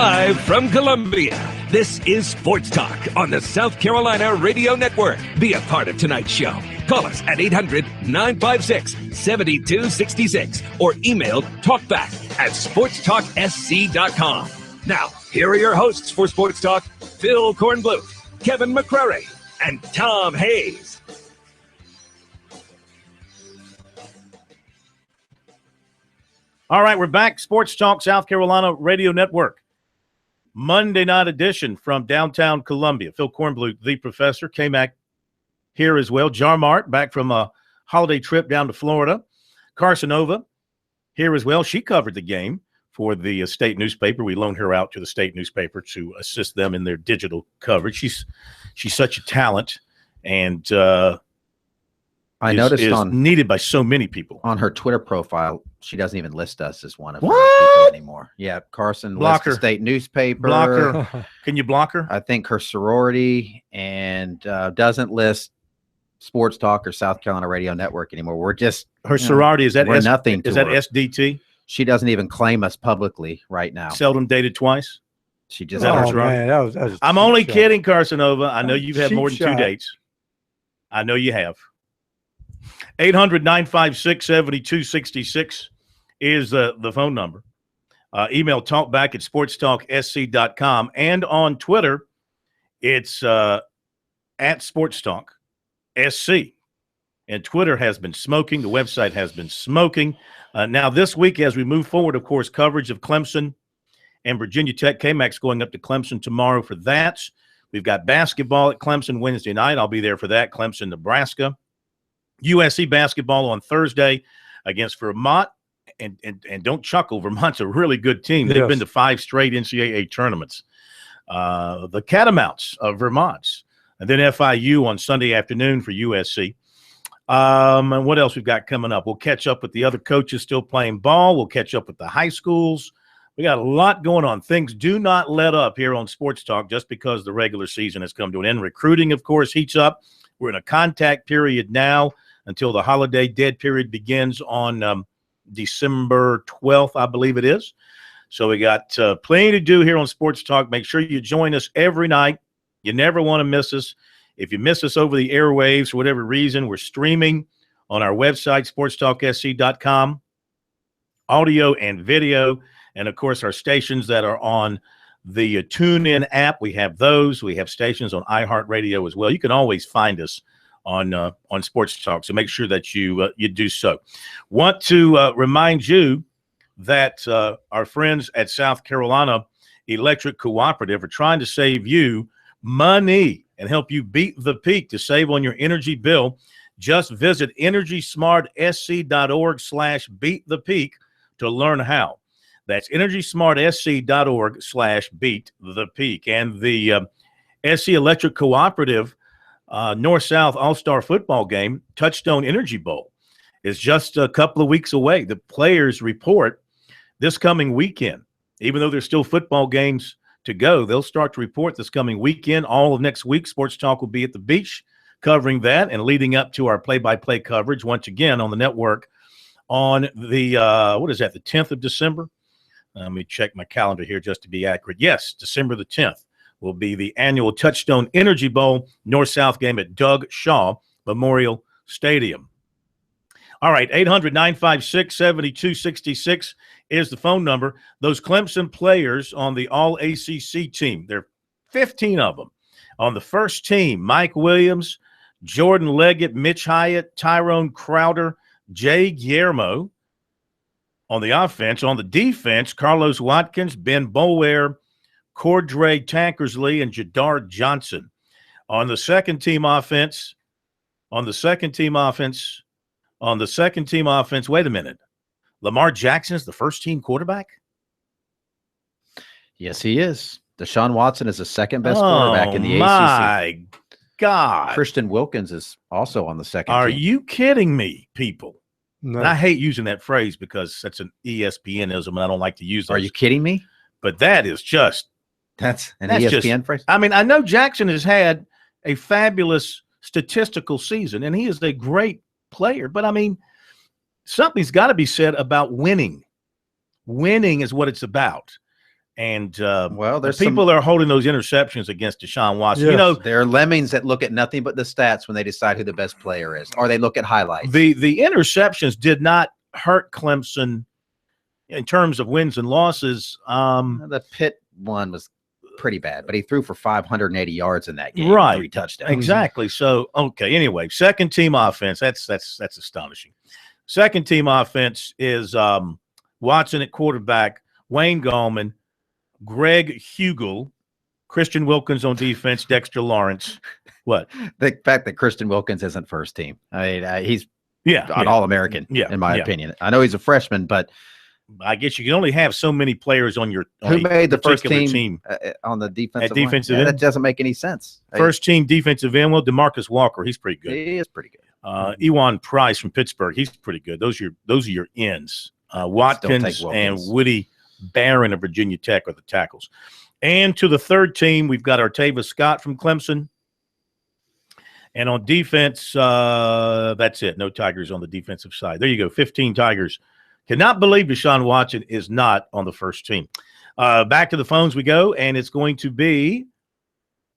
Live from Columbia, this is Sports Talk on the South Carolina Radio Network. Be a part of tonight's show. Call us at 800-956-7266 or email talkback@sportstalksc.com. Now, here are your hosts for Sports Talk, Phil Kornbluth, Kevin McCrary, and Tom Hayes. All right, we're back. Sports Talk South Carolina Radio Network. Monday night edition from downtown Columbia. Phil Kornbluth, the professor, K-Mac here as well. Jarmart back from a holiday trip down to Florida. Carsonova here as well. She covered the game for the state newspaper. We loaned her out to the state newspaper to assist them in their digital coverage. She's such a talent, and I noticed needed by so many people. On her Twitter profile, she doesn't even list us as one of her What? people anymore. Yeah, Carson Block lists the her. state newspaper. Block her. Can you block her? I think her sorority, and doesn't list Sports Talk or South Carolina Radio Network anymore. We're just Her sorority, is that we're nothing to is that her. SDT? She doesn't even claim us publicly right now. Seldom dated twice? She just that her Oh, sorority? man, that was a I'm cheap only shot. kidding, Carsonova. I know you've had more than Cheap 2 shot. dates. I know you have. 800-956-7266 is the phone number. Email talkback@sportstalksc.com. And on Twitter, it's at SportsTalkSC. And Twitter has been smoking. The website has been smoking. Now, this week, as we move forward, of course, coverage of Clemson and Virginia Tech. K-Mac's going up to Clemson tomorrow for that. We've got basketball at Clemson Wednesday night. I'll be there for that. Clemson, Nebraska. USC basketball on Thursday against Vermont. And don't chuckle, Vermont's a really good team. They've Yes. been to 5 straight NCAA tournaments. The Catamounts of Vermont. And then FIU on Sunday afternoon for USC. And what else we've got coming up? We'll catch up with the other coaches still playing ball. We'll catch up with the high schools. We got a lot going on. Things do not let up here on Sports Talk just because the regular season has come to an end. Recruiting, of course, heats up. We're in a contact period now until the holiday dead period begins on December 12th, I believe it is. So we got plenty to do here on Sports Talk. Make sure you join us every night. You never want to miss us. If you miss us over the airwaves for whatever reason, we're streaming on our website, sportstalksc.com, audio and video, and, of course, our stations that are on the TuneIn app. We have those. We have stations on iHeartRadio as well. You can always find us on Sports Talk, so make sure that you do so. Want to remind you that our friends at South Carolina Electric Cooperative are trying to save you money and help you beat the peak. To save on your energy bill, just visit EnergySmartSC.org/beatthepeak to learn how. That's EnergySmartSC.org/beatthepeak. And the SC Electric Cooperative North-South All-Star Football Game, Touchstone Energy Bowl, is just a couple of weeks away. The players report this coming weekend. Even though there's still football games to go, they'll start to report this coming weekend. All of next week, Sports Talk will be at the beach covering that and leading up to our play-by-play coverage once again on the network on the, the 10th of December? Let me check my calendar here just to be accurate. Yes, December the 10th will be the annual Touchstone Energy Bowl North-South game at Doug Shaw Memorial Stadium. All right, 800-956-7266 is the phone number. Those Clemson players on the All-ACC team, there are 15 of them. On the first team, Mike Williams, Jordan Leggett, Mitch Hyatt, Tyrone Crowder, Jay Guillermo. On the offense, on the defense, Carlos Watkins, Ben Boulware, Cordray Tankersley, and Jadar Johnson. On the second team offense, wait a minute. Lamar Jackson is the first team quarterback? Yes, he is. Deshaun Watson is the second best quarterback in the ACC. My God. Christian Wilkins is also on the second Are team. you kidding me, people? No. And I hate using that phrase because that's an ESPNism, and I don't like to use those. Are you kidding me? But that is just That's an That's ESPN phrase? I mean, I know Jackson has had a fabulous statistical season, and he is a great player. But, I mean, something's got to be said about winning. Winning is what it's about. And well, there's people are holding those interceptions against Deshaun Watson. Yes. You know, there are lemmings that look at nothing but the stats when they decide who the best player is, or they look at highlights. the interceptions did not hurt Clemson in terms of wins and losses. The Pitt one was pretty bad, but he threw for 580 yards in that game, Right. 3 touchdowns. Exactly. So, okay. Anyway, second team offense. That's astonishing. Second team offense is Watson at quarterback, Wayne Gallman, Greg Hugel, Christian Wilkins on defense, Dexter Lawrence. What? The fact that Christian Wilkins isn't first team. I mean, he's an yeah. All-American, in my opinion. I know he's a freshman, but I guess you can only have so many players on your who made the first particular team on the defensive at defensive line? end? That doesn't make any sense. First team defensive end, well, DeMarcus Walker, he's pretty good. He is pretty good. Ewan Price from Pittsburgh, he's pretty good. Those are your ends. Watkins and Woody Barron of Virginia Tech are the tackles. And to the third team, we've got Artavis Scott from Clemson. And on defense, that's it. No Tigers on the defensive side. There you go, 15 Tigers. Cannot believe Deshaun Watson is not on the first team. Back to the phones we go, and it's going to be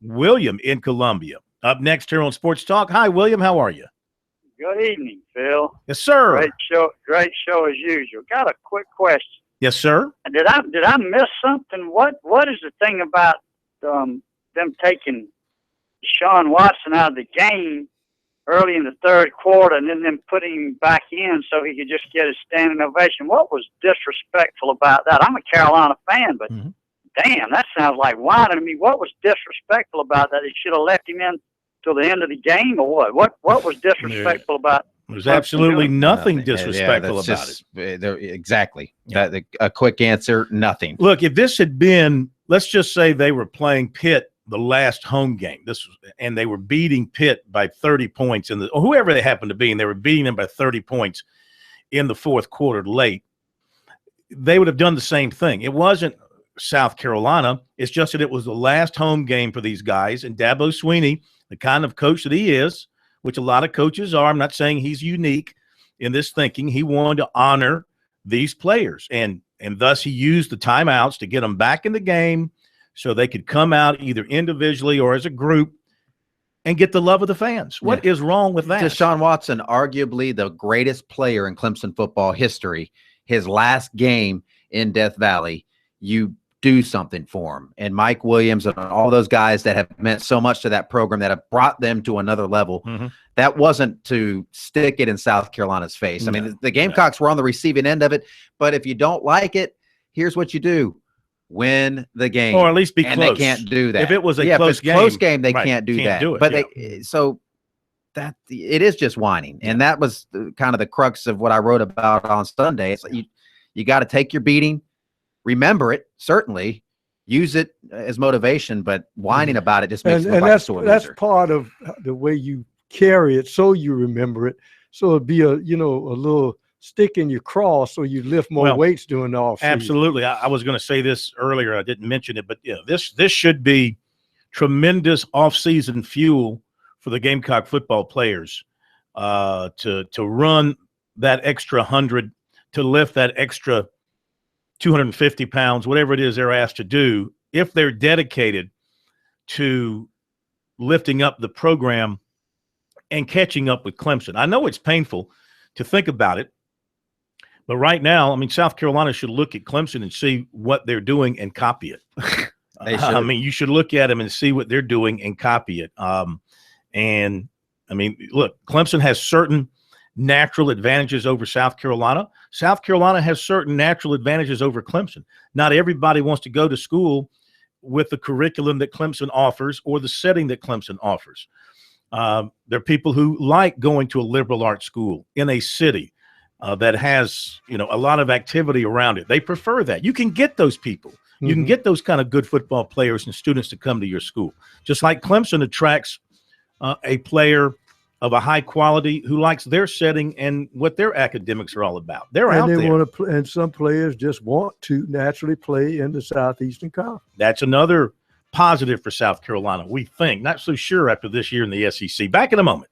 William in Columbia. Up next here on Sports Talk. Hi, William. How are you? Good evening, Phil. Yes, sir. Great show as usual. Got a quick question. Yes, sir. Did I miss something? What is the thing about them taking Deshaun Watson out of the game early in the third quarter and then them putting him back in so he could just get a standing ovation? What was disrespectful about that? I'm a Carolina fan, but damn, that sounds like whining to me. What was disrespectful about that? He should have left him in till the end of the game, or what? What was disrespectful about? There's absolutely nothing disrespectful about it. Exactly. A quick answer, nothing. Look, if this had been, let's just say they were playing Pitt the last home game, and they were beating Pitt by 30 points, or whoever they happened to be, and they were beating them by 30 points in the fourth quarter late, they would have done the same thing. It wasn't South Carolina. It's just that it was the last home game for these guys, and Dabo Swinney, the kind of coach that he is, which a lot of coaches are. I'm not saying he's unique in this thinking. He wanted to honor these players, and thus he used the timeouts to get them back in the game so they could come out either individually or as a group and get the love of the fans. What is wrong with that? Deshaun Watson, arguably the greatest player in Clemson football history, his last game in Death Valley, you do something for him. And Mike Williams and all those guys that have meant so much to that program, that have brought them to another level, that wasn't to stick it in South Carolina's face. I mean, the Gamecocks were on the receiving end of it, but if you don't like it, here's what you do. Win the game. Or at least be and close. They can't do that. If it was a close game, they can't do that. Do it, but that it is just whining. And that was kind of the crux of what I wrote about on Sunday. It's like you got to take your beating, remember it, certainly, use it as motivation, but whining about it just makes it look like a sore that's loser. part of the way you carry it, so you remember it. So it'd be a little stick in your craw, so you lift more weights during the offseason. Absolutely. I was going to say this earlier. I didn't mention it, but this should be tremendous offseason fuel for the Gamecock football players to run that extra 100, to lift that extra 250 pounds, whatever it is they're asked to do, if they're dedicated to lifting up the program and catching up with Clemson. I know it's painful to think about it, but right now, I mean, South Carolina should look at Clemson and see what they're doing and copy it. I mean, you should look at them and see what they're doing and copy it. And, I mean, look, Clemson has certain natural advantages over South Carolina. South Carolina has certain natural advantages over Clemson. Not everybody wants to go to school with the curriculum that Clemson offers or the setting that Clemson offers. There are people who like going to a liberal arts school in a city that has, a lot of activity around it. They prefer that. You can get those people. You can get those kind of good football players and students to come to your school. Just like Clemson attracts a player of a high quality who likes their setting and what their academics are all about. They're out there. Want to and some players just want to naturally play in the Southeastern Conference. That's another positive for South Carolina, we think. Not so sure after this year in the SEC. Back in a moment.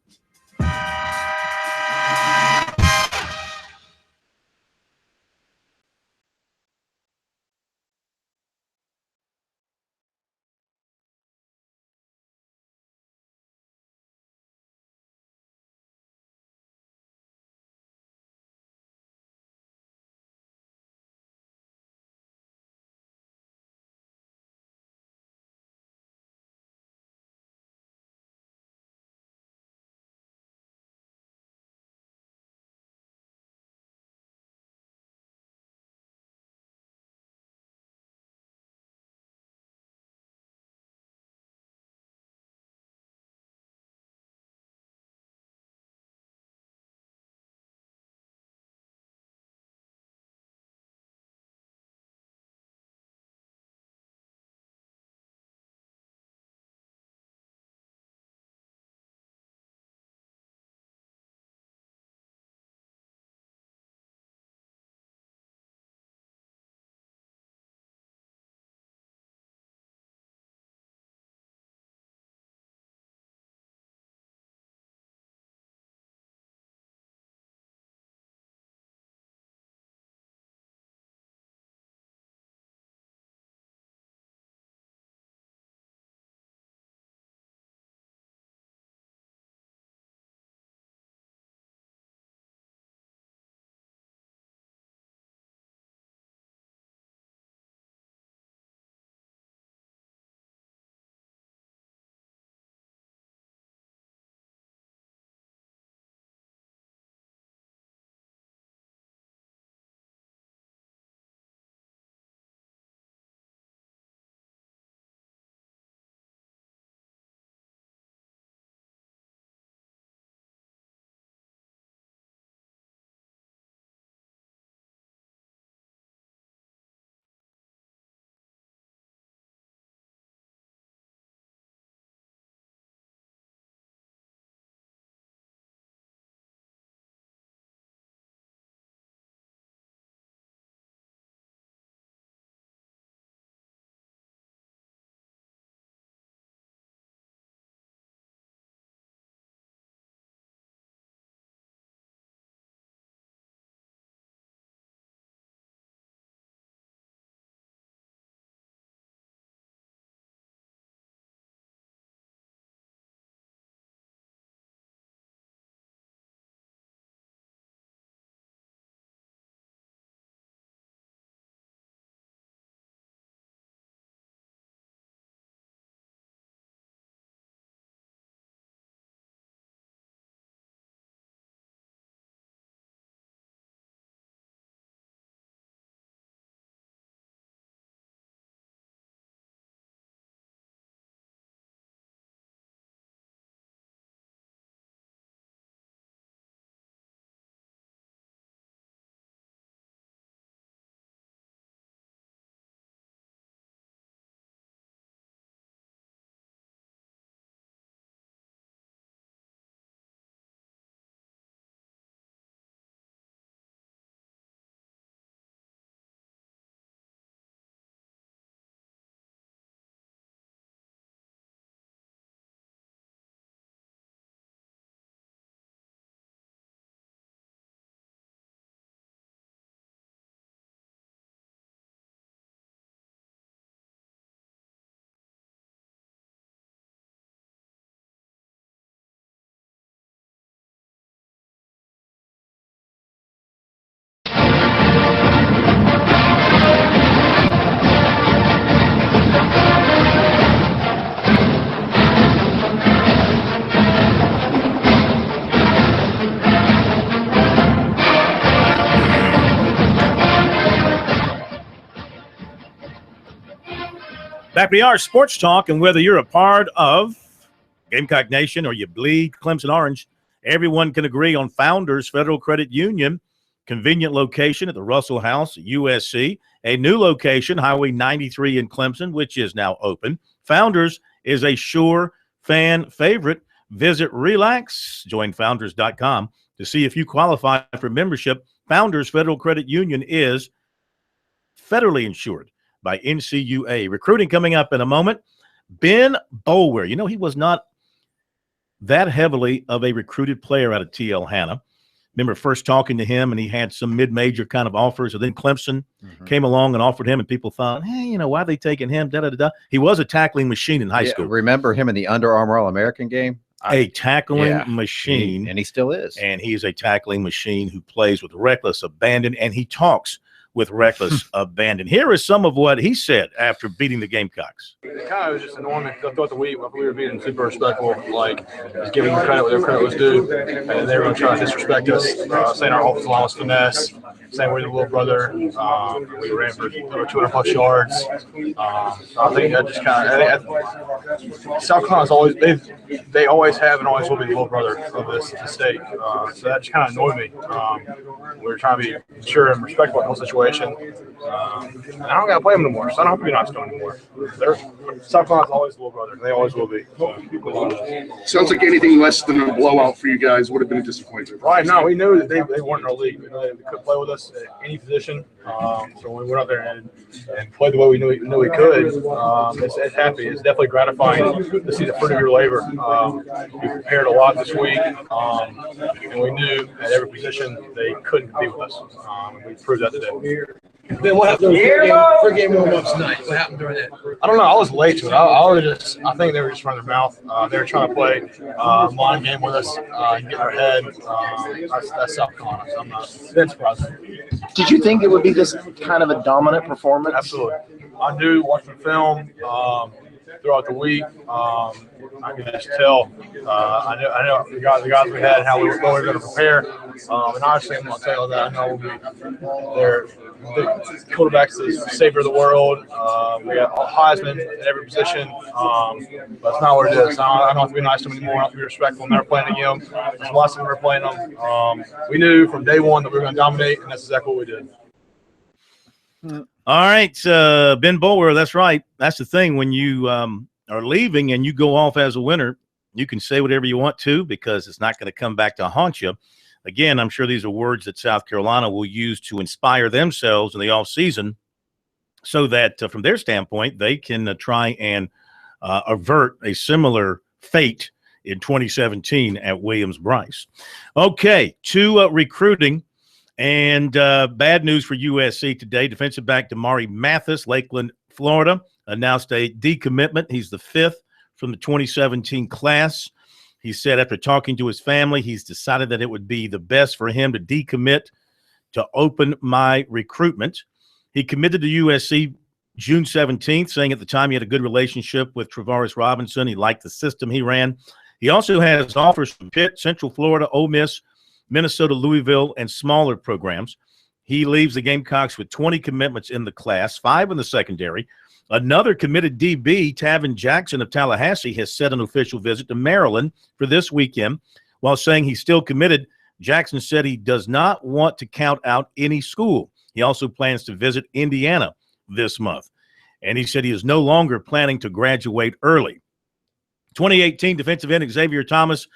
Back we are, Sports Talk, and whether you're a part of Gamecock Nation or you bleed Clemson Orange, everyone can agree on Founders Federal Credit Union. Convenient location at the Russell House, USC. A new location, Highway 93 in Clemson, which is now open. Founders is a sure fan favorite. Visit Relax. Join Founders.com to see if you qualify for membership. Founders Federal Credit Union is federally insured by NCUA. Recruiting coming up in a moment. Ben Boulware. You know, he was not that heavily of a recruited player out of T.L. Hanna. Remember first talking to him, and he had some mid-major kind of offers, and then Clemson came along and offered him, and people thought, hey, you know, why are they taking him? Da-da-da-da. He was a tackling machine in high school. Remember him in the Under Armour All-American game? A tackling machine. And he still is. And he's a tackling machine who plays with reckless abandon, and he talks with reckless abandon. Here is some of what he said after beating the Gamecocks. It kind of was just annoying throughout the week. We were being super respectful, like just giving them credit where their credit was due, and they were going to try to disrespect us, saying our offensive line was finesse, saying we're the little brother. We ran for over 200+ yards. I think that just kind of South Carolina's always they always have and always will be the little brother of this state. So that just kind of annoyed me. We were trying to be sure and respectful in the whole situation. And I don't got to play them anymore, so I don't have to be nice to them anymore. South Carolina's always the little brother, and they always will be. Sounds like anything less than a blowout for you guys would have been a disappointment. Right, no, we knew that they weren't in our league. We knew they could play with us at any position. So when we went out there and played the way we knew we could, it's happy. It's definitely gratifying to see the fruit of your labor. We prepared a lot this week, and we knew at every position they couldn't compete with us. And we proved that today. Then what happened for game warm-ups tonight? What happened during that? I don't know. I was late to it. I think they were just running their mouth. They were trying to play line game with us and get in our head. That's South Carolina. So I'm not surprised. Did you think it would be this kind of a dominant performance? Absolutely. I knew watching film throughout the week. I could just tell. I know the guys we had, how we were going to prepare. And obviously, I'm going to tell you that. I know they're the quarterback's the savior of the world. We got Heisman at every position. But that's not what it is. I don't have to be nice to them anymore. I have to be respectful. I'm never playing again. There's lots of them we're playing them. We knew from day one that we were going to dominate, and that's exactly what we did. All right, Ben Boulware, that's right. That's the thing. When you are leaving and you go off as a winner, you can say whatever you want to because it's not going to come back to haunt you. Again, I'm sure these are words that South Carolina will use to inspire themselves in the offseason so that from their standpoint, they can try and avert a similar fate in 2017 at Williams-Brice. Okay, to recruiting. And bad news for USC today. Defensive back Damari Mathis, Lakeland, Florida, announced a decommitment. He's the 5th from the 2017 class. He said after talking to his family, he's decided that it would be the best for him to decommit to open my recruitment. He committed to USC June 17th, saying at the time he had a good relationship with Travaris Robinson. He liked the system he ran. He also has offers from Pitt, Central Florida, Ole Miss, Minnesota, Louisville, and smaller programs. He leaves the Gamecocks with 20 commitments in the class, 5 in the secondary. Another committed DB, Tavin Jackson of Tallahassee, has set an official visit to Maryland for this weekend. While saying he's still committed, Jackson said he does not want to count out any school. He also plans to visit Indiana this month. And he said he is no longer planning to graduate early. 2018 defensive end Xavier Thomas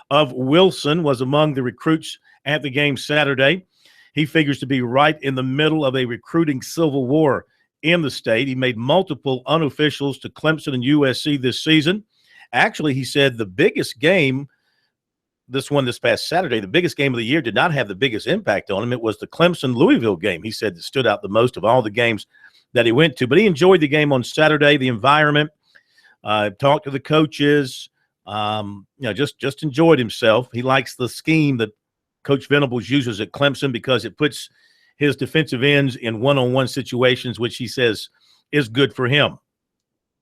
of Wilson was among the recruits at the game Saturday. He figures to be right in the middle of a recruiting civil war in the state. He made multiple unofficials to Clemson and USC this season. Actually, he said the biggest game, this past Saturday, the biggest game of the year did not have the biggest impact on him. It was the Clemson-Louisville game. He said it stood out the most of all the games that he went to. But he enjoyed the game on Saturday, the environment, talked to the coaches, just enjoyed himself. He likes the scheme that Coach Venables uses at Clemson because it puts his defensive ends in one-on-one situations, which he says is good for him.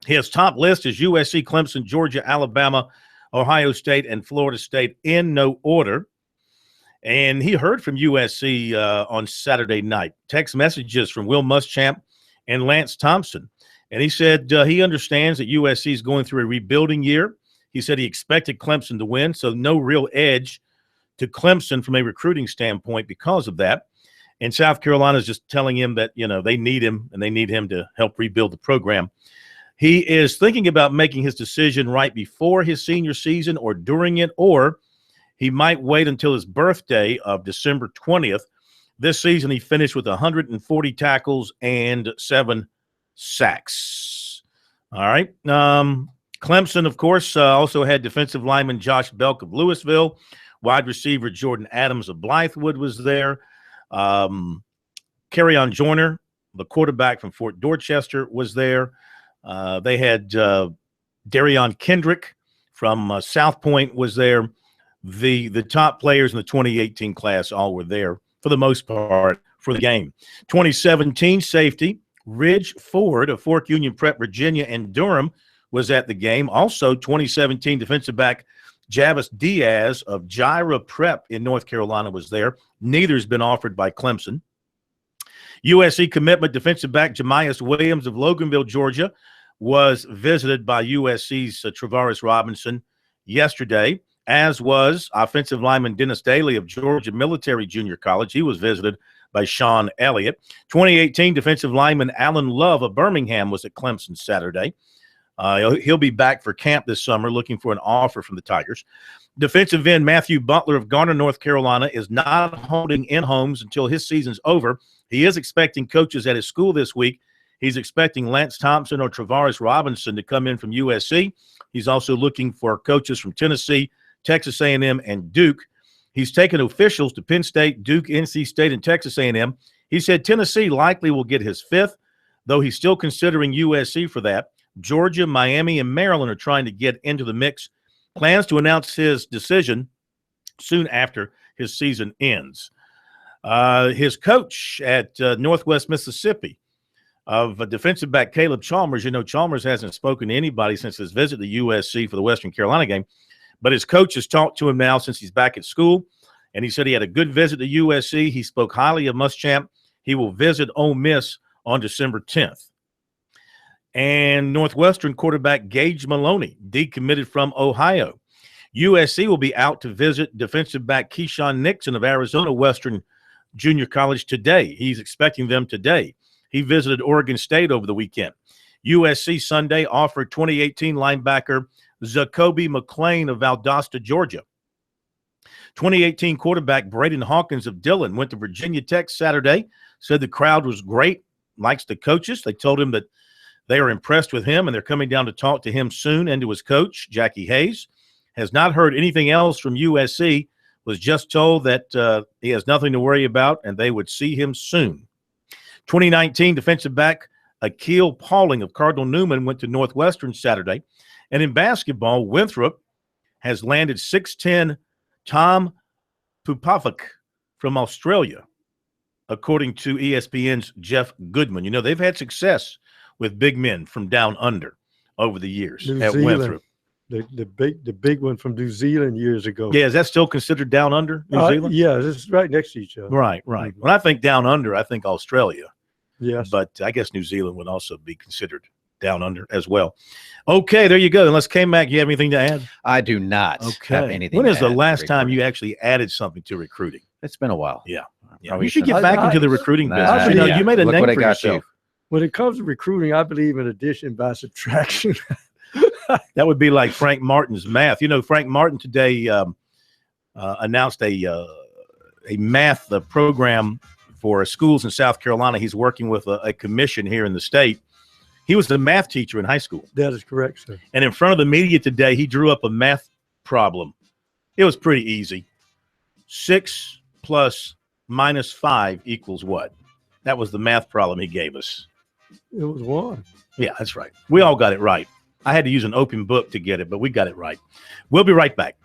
His top list is USC, Clemson, Georgia, Alabama, Ohio State, and Florida State in no order. And he heard from USC on Saturday night. Text messages from Will Muschamp and Lance Thompson. And he said he understands that USC is going through a rebuilding year. He said he expected Clemson to win, so no real edge to Clemson from a recruiting standpoint because of that. And South Carolina is just telling him that, they need him and they need him to help rebuild the program. He is thinking about making his decision right before his senior season or during it, or he might wait until his birthday of December 20th. This season, he finished with 140 tackles and 7 sacks. All right. Clemson, of course, also had defensive lineman Josh Belk of Louisville. Wide receiver Jordan Adams of Blythewood was there. Kerryon Joyner, the quarterback from Fort Dorchester, was there. They had Darion Kendrick from South Point was there. The top players in the 2018 class all were there for the most part for the game. 2017 safety Ridge Ford of Fork Union Prep, Virginia, and Durham was at the game. Also, 2017 defensive back Javis Diaz of Gyra Prep in North Carolina was there. Neither's been offered by Clemson. USC commitment defensive back Jamias Williams of Loganville, Georgia, was visited by USC's Travaris Robinson yesterday, as was offensive lineman Dennis Daly of Georgia Military Junior College. He was visited by Sean Elliott. 2018 defensive lineman Alan Love of Birmingham was at Clemson Saturday. He'll be back for camp this summer looking for an offer from the Tigers. Defensive end Matthew Butler of Garner, North Carolina, is not holding in-homes until his season's over. He is expecting coaches at his school this week. He's expecting Lance Thompson or Travaris Robinson to come in from USC. He's also looking for coaches from Tennessee, Texas A&M, and Duke. He's taken officials to Penn State, Duke, NC State, and Texas A&M. He said Tennessee likely will get his 5th, though he's still considering USC for that. Georgia, Miami, and Maryland are trying to get into the mix. Plans to announce his decision soon after his season ends. His coach at Northwest Mississippi of defensive back Caleb Chalmers. Chalmers hasn't spoken to anybody since his visit to USC for the Western Carolina game, but his coach has talked to him now since he's back at school, and he said he had a good visit to USC. He spoke highly of Muschamp. He will visit Ole Miss on December 10th. And Northwestern quarterback Gage Maloney decommitted from Ohio. USC will be out to visit defensive back Keyshawn Nixon of Arizona Western Junior College today. He's expecting them today. He visited Oregon State over the weekend. USC Sunday offered 2018 linebacker Zacoby McClain of Valdosta, Georgia. 2018 quarterback Braden Hawkins of Dillon went to Virginia Tech Saturday, said the crowd was great, likes the coaches. They told him that they are impressed with him, and they're coming down to talk to him soon, and to his coach, Jackie Hayes. Has not heard anything else from USC, was just told that he has nothing to worry about, and they would see him soon. 2019 defensive back Akil Pauling of Cardinal Newman went to Northwestern Saturday. And in basketball, Winthrop has landed 6'10" Tom Pupovac from Australia, according to ESPN's Jeff Goodman. They've had success with big men from down under over the years New at Zealand. Winthrop. The big one from New Zealand years ago. Yeah, is that still considered down under, New Zealand? Yeah, it's right next to each other. Right. Mm-hmm. When I think down under, I think Australia. Yes. But I guess New Zealand would also be considered down under as well. Okay, there you go. Unless K-Mac, you have anything to add? I do not have anything When to is the add last to time you recruiting. actually added something to recruiting? It's been a while. Yeah. Probably You should get shouldn't. back into the recruiting business. You made a Look name what I for got yourself. you. When it comes to recruiting, I believe in addition by subtraction. That would be like Frank Martin's math. Frank Martin today announced a math program for schools in South Carolina. He's working with a commission here in the state. He was the math teacher in high school. That is correct, sir. And in front of the media today, he drew up a math problem. It was pretty easy. 6 plus minus 5 equals what? That was the math problem he gave us. It was 1. Yeah, that's right. We all got it right. I had to use an open book to get it, but we got it right. We'll be right back.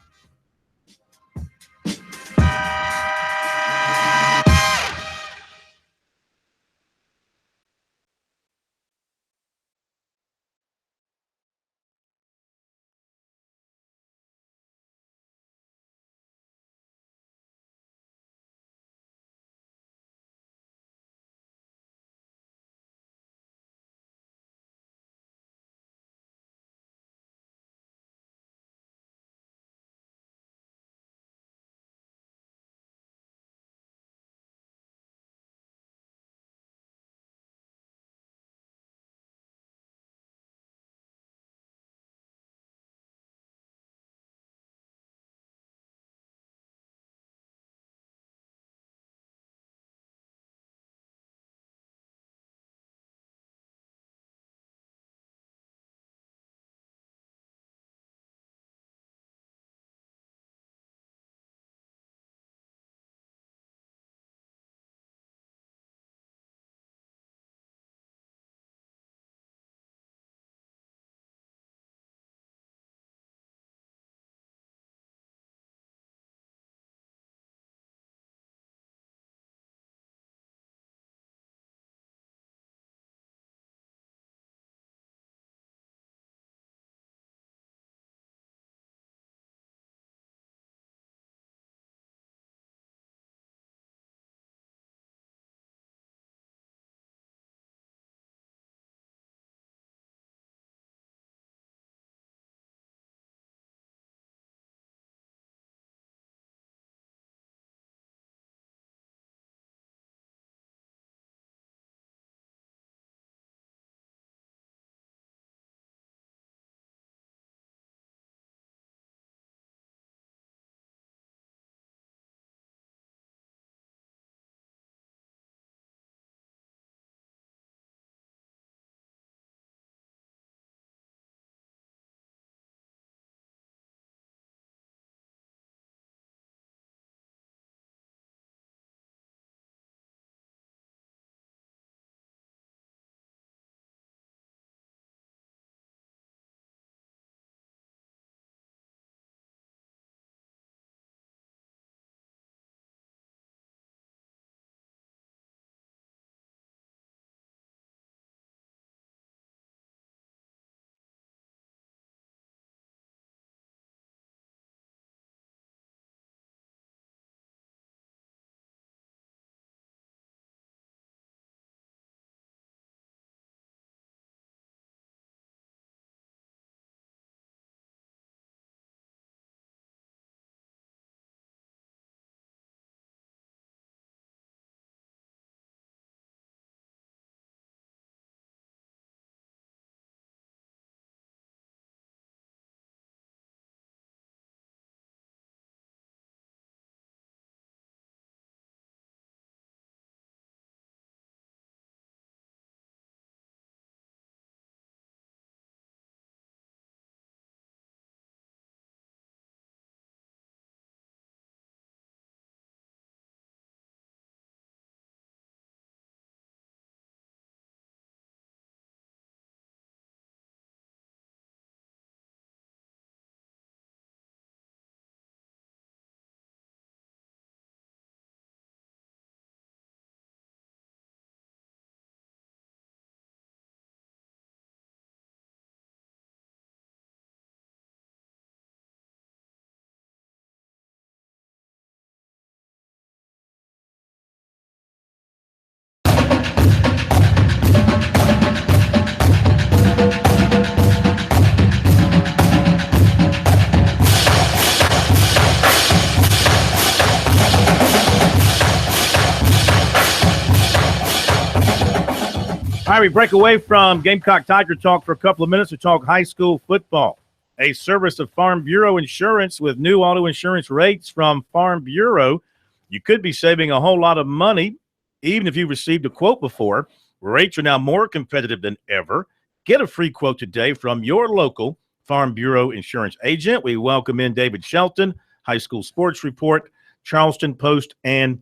All right, we break away from Gamecock Tiger Talk for a couple of minutes to talk high school football. A service of Farm Bureau Insurance with new auto insurance rates from Farm Bureau. You could be saving a whole lot of money, even if you received a quote before. Rates are now more competitive than ever. Get a free quote today from your local Farm Bureau Insurance agent. We welcome in David Shelton, High School Sports Report, Charleston Post, and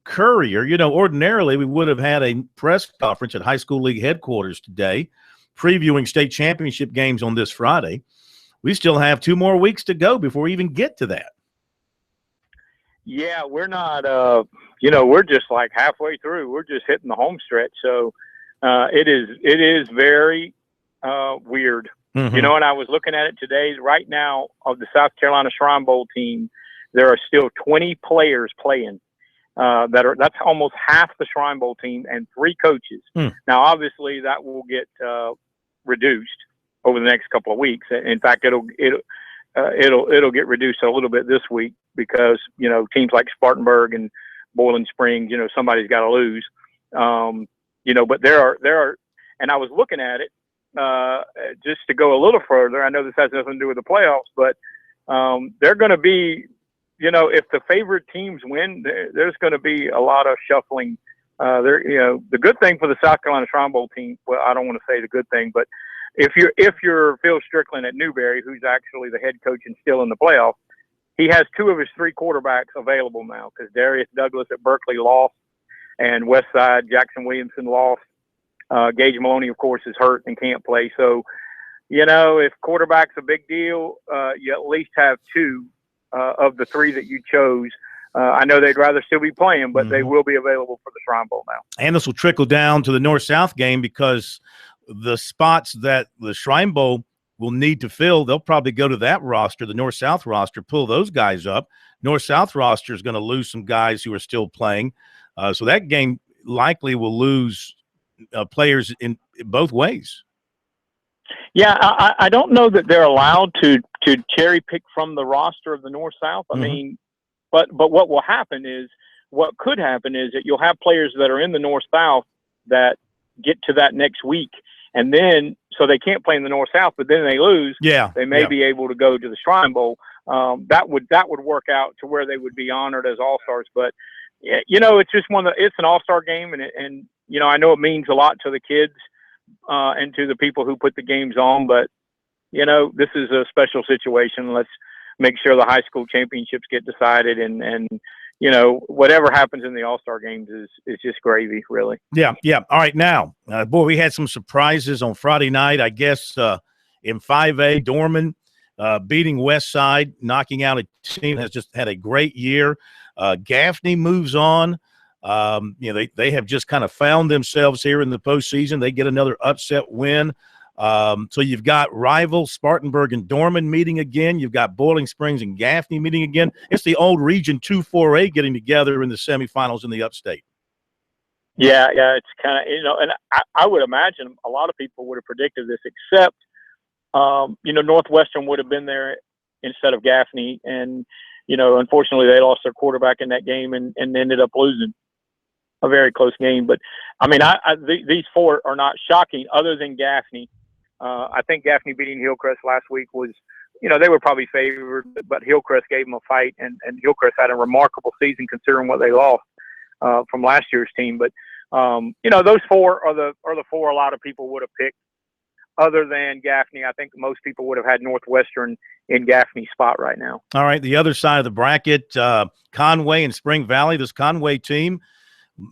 Courier. You know, ordinarily we would have had a press conference at High School League headquarters today, previewing state championship games on this Friday. We still have 2 more weeks to go before we even get to that. Yeah, we're not, we're just like halfway through. We're just hitting the home stretch. So it is very weird. Mm-hmm. You know, and I was looking at it today. Right now, of the South Carolina Shrine Bowl team, there are still 20 players playing. That's almost half the Shrine Bowl team and 3 coaches. Now, obviously, that will get reduced over the next couple of weeks. In fact, it'll get reduced a little bit this week because, you know, teams like Spartanburg and Boiling Springs, you know, somebody's got to lose. You know, but there are, and I was looking at it just to go a little further. I know this has nothing to do with the playoffs, but they're going to be, you know, if the favorite teams win, there's going to be a lot of shuffling. You know, the good thing for the South Carolina Shrine Bowl team, well, I don't want to say the good thing, but if you're Phil Strickland at Newberry, who's actually the head coach and still in the playoffs, he has 2 of his 3 quarterbacks available now because Darius Douglas at Berkeley lost, and Westside Jackson Williamson lost. Gage Maloney, of course, is hurt and can't play. So, you know, if quarterback's a big deal, you at least have 2 of the 3 that you chose. I know they'd rather still be playing, but they will be available for the Shrine Bowl now. And this will trickle down to the North-South game because the spots that the Shrine Bowl will need to fill, they'll probably go to that roster, the North-South roster, pull those guys up. North-South roster is going to lose some guys who are still playing. So that game likely will lose players in both ways. Yeah, I don't know that they're allowed to cherry pick from the roster of the North-South. I mean, but what could happen is that you'll have players that are in the North-South that get to that next week, and then so they can't play in the North-South, but then they lose. Yeah, they may be able to go to the Shrine Bowl. That would work out to where they would be honored as All-Stars. But you know, it's just it's an All-Star game, and you know, I know it means a lot to the kids and to the people who put the games on, but you know, this is a special situation. Let's make sure the high school championships get decided, and you know, whatever happens in the All-Star games is just gravy, really. Yeah. All right, now, boy, we had some surprises on Friday night. I guess in 5A, Dorman beating Westside, knocking out a team that has just had a great year. Gaffney moves on. You know, they have just kind of found themselves here in the postseason. They get another upset win. So you've got rival Spartanburg and Dorman meeting again. You've got Boiling Springs and Gaffney meeting again. It's the old Region 2-4A getting together in the semifinals in the upstate. Yeah, it's kind of, you know, and I would imagine a lot of people would have predicted this, except, you know, Northwestern would have been there instead of Gaffney. And, you know, unfortunately they lost their quarterback in that game and ended up losing a very close game. But, I mean, these 4 are not shocking other than Gaffney. I think Gaffney beating Hillcrest last week was, you know, they were probably favored, but Hillcrest gave them a fight, and Hillcrest had a remarkable season considering what they lost from last year's team. But, you know, those 4 are the 4 a lot of people would have picked. Other than Gaffney, I think most people would have had Northwestern in Gaffney's spot right now. All right, the other side of the bracket, Conway and Spring Valley. This Conway team,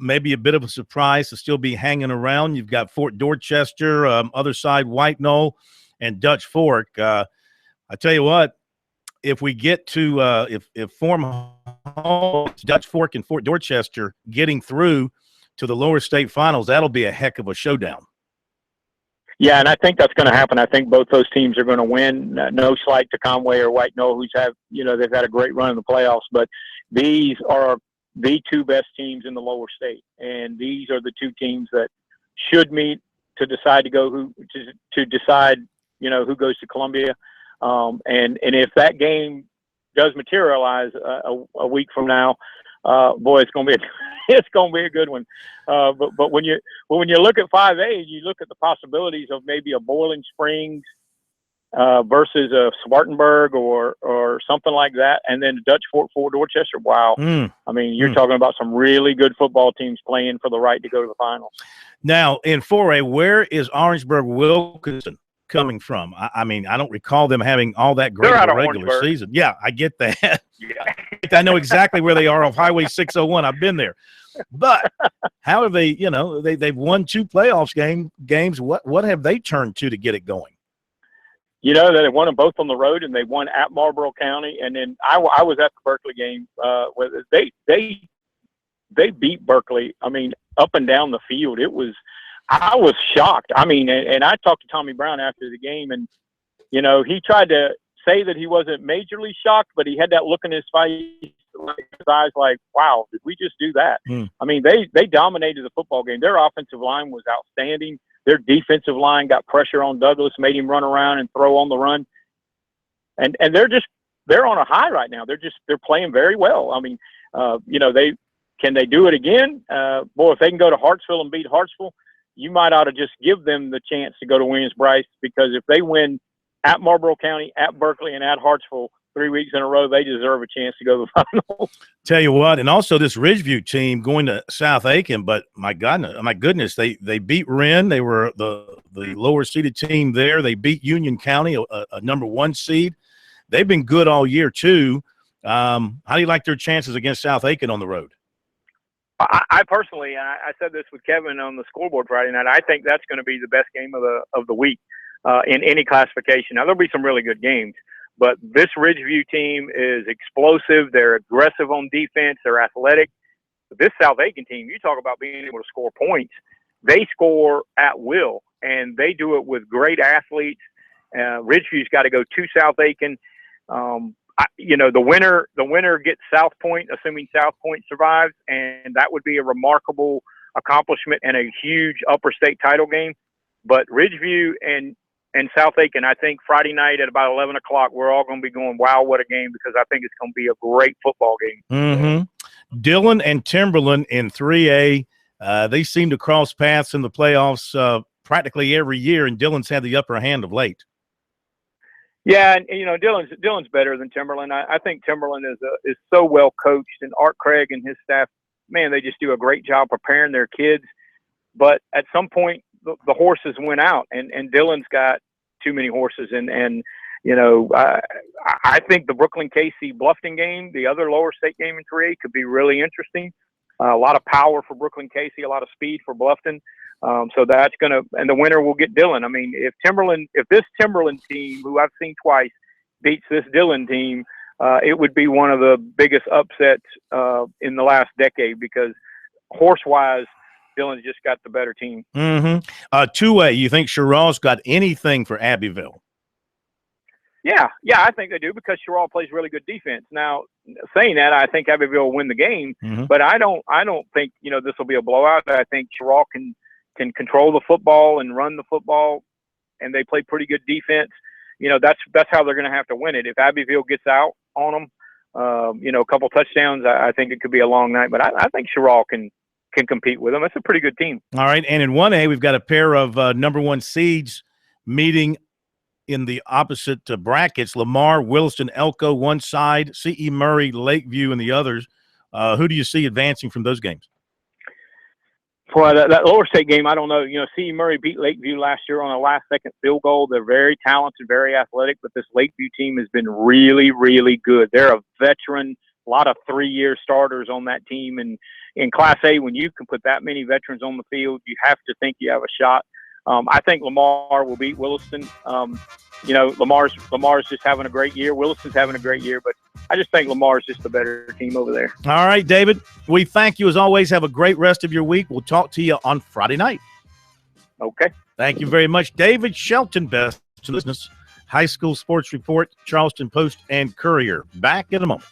maybe a bit of a surprise to still be hanging around. You've got Fort Dorchester, other side, White Knoll, and Dutch Fork. I tell you what, if we get to if Form holds Dutch Fork and Fort Dorchester getting through to the lower state finals, that'll be a heck of a showdown. Yeah, and I think that's going to happen. I think both those teams are going to win. No slight to Conway or White Knoll, they've had a great run in the playoffs, but these are the 2 best teams in the lower state, and these are the 2 teams that should meet to decide to decide, you know, who goes to Columbia. And if that game does materialize a week from now, boy, it's going to be it's going to be a good one. But when you look at 5A, you look at the possibilities of maybe a Boiling Springs versus a Spartanburg or something like that, and then Dutch Fort Dorchester. Wow, I mean, you're talking about some really good football teams playing for the right to go to the finals. Now, in 4A, where is Orangeburg-Wilkinson coming from? I mean, I don't recall them having all that great of a regular season. Yeah, I get that. Yeah. I know exactly where they are off Highway 601. I've been there. But how have they, they've won 2 playoffs games. What have they turned to get it going? They won them both on the road, and they won at Marlboro County. And then I was at the Berkeley game. Where they beat Berkeley. I mean, up and down the field. I was shocked. I mean, and I talked to Tommy Brown after the game, and he tried to say that he wasn't majorly shocked, but he had that look in his face, his eyes like, wow, did we just do that? I mean, they dominated the football game. Their offensive line was outstanding. Their defensive line got pressure on Douglas, made him run around and throw on the run. And they're on a high right now. They're playing very well. I mean, can they do it again? Boy, if they can go to Hartsville and beat Hartsville, you might ought to just give them the chance to go to Williams-Brice, because if they win at Marlboro County, at Berkeley, and at Hartsville 3 weeks in a row, they deserve a chance to go to the finals. Tell you what, and also this Ridgeview team going to South Aiken, but my goodness, they beat Wren. They were the lower seeded team there. They beat Union County, a number 1 seed. They've been good all year too. How do you like their chances against South Aiken on the road? I personally, and I said this with Kevin on the scoreboard Friday night, I think that's going to be the best game of the week in any classification. Now, there'll be some really good games, but this Ridgeview team is explosive. They're aggressive on defense. They're athletic. But this South Aiken team, you talk about being able to score points. They score at will, and they do it with great athletes. Ridgeview's got to go to South Aiken. The winner gets South Point, assuming South Point survives, and that would be a remarkable accomplishment and a huge upper state title game. But Ridgeview and South Aiken, I think Friday night at about 11 o'clock, we're all going to be going, wow, what a game, because I think it's going to be a great football game. Mm-hmm. Dillon and Timberland in 3A, they seem to cross paths in the playoffs practically every year, and Dillon's had the upper hand of late. Yeah, and Dillon's better than Timberland. I think Timberland is so well coached, and Art Craig and his staff, man, they just do a great job preparing their kids. But at some point, the horses went out, and Dillon's got too many horses. And I think the Brooklyn KC Bluffton game, the other lower state game in 3A, could be really interesting. A lot of power for Brooklyn KC, a lot of speed for Bluffton. So that's and the winner will get Dillon. I mean, if this Timberland team, who I've seen twice, beats this Dillon team, it would be one of the biggest upsets in the last decade, because horse-wise, Dillon's just got the better team. Mm-hmm. 2A, you think Sherrall's got anything for Abbeville? Yeah, I think they do, because Sherrall plays really good defense. Now, saying that, I think Abbeville will win the game, but I don't think this will be a blowout. I think Sherrall can control the football and run the football, and they play pretty good defense. That's how they're going to have to win it. If Abbeville gets out on them, a couple touchdowns, I think it could be a long night. But I think Sherrall can compete with them. It's a pretty good team. All right, and in 1A, we've got a pair of number 1 seeds meeting in the opposite brackets. Lamar, Williston, Elko, one side, C.E. Murray, Lakeview, and the others. Who do you see advancing from those games? Well, that lower state game, I don't know. C.E. Murray beat Lakeview last year on a last-second field goal. They're very talented, very athletic, but this Lakeview team has been really, really good. They're a veteran, a lot of 3-year starters on that team. And in Class A, when you can put that many veterans on the field, you have to think you have a shot. I think Lamar will beat Williston. Lamar's just having a great year. Williston's having a great year, but I just think Lamar's just the better team over there. All right, David, we thank you as always. Have a great rest of your week. We'll talk to you on Friday night. Okay. Thank you very much, David Shelton, Best Business High School Sports Report, Charleston Post and Courier. Back in a moment.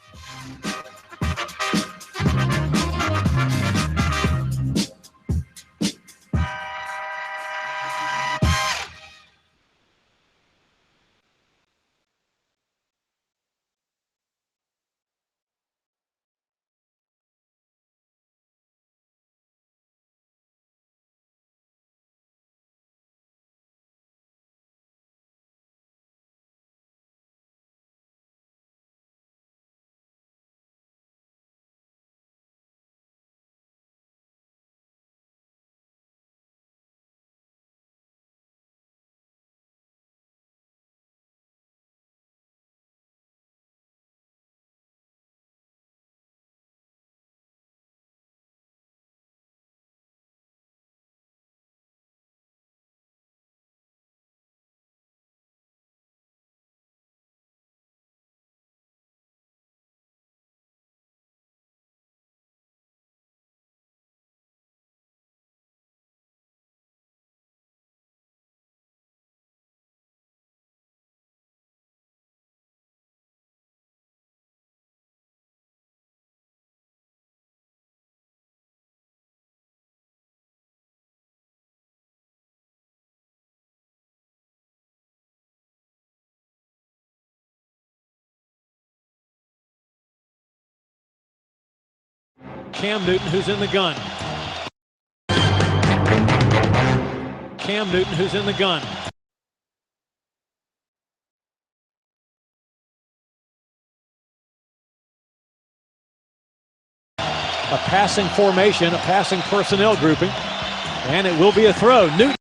Cam Newton, who's in the gun. Cam Newton, who's in the gun. A passing formation, a passing personnel grouping, and it will be a throw. Newton.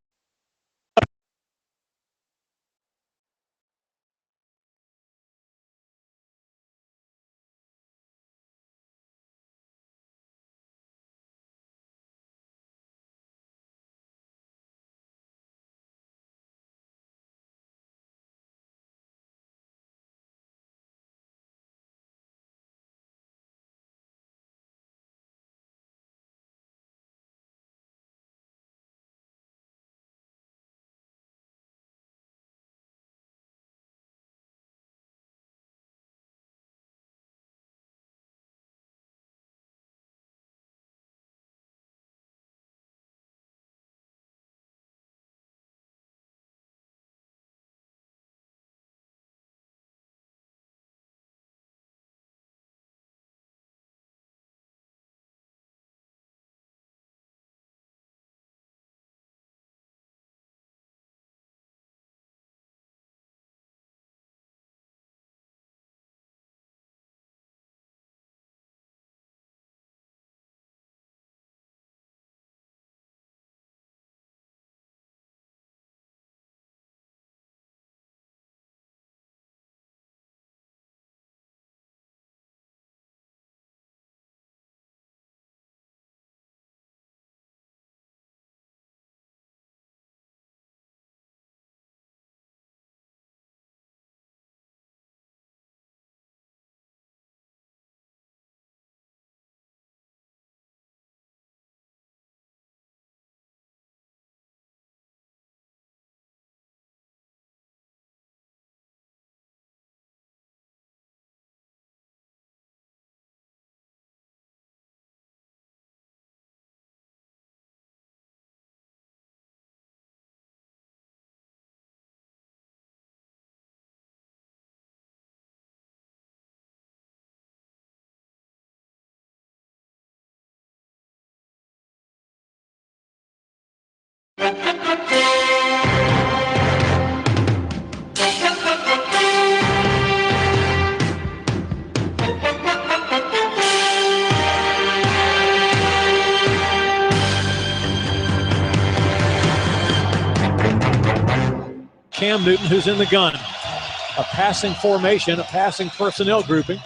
Cam Newton, who's in the gun. A passing formation, a passing personnel grouping,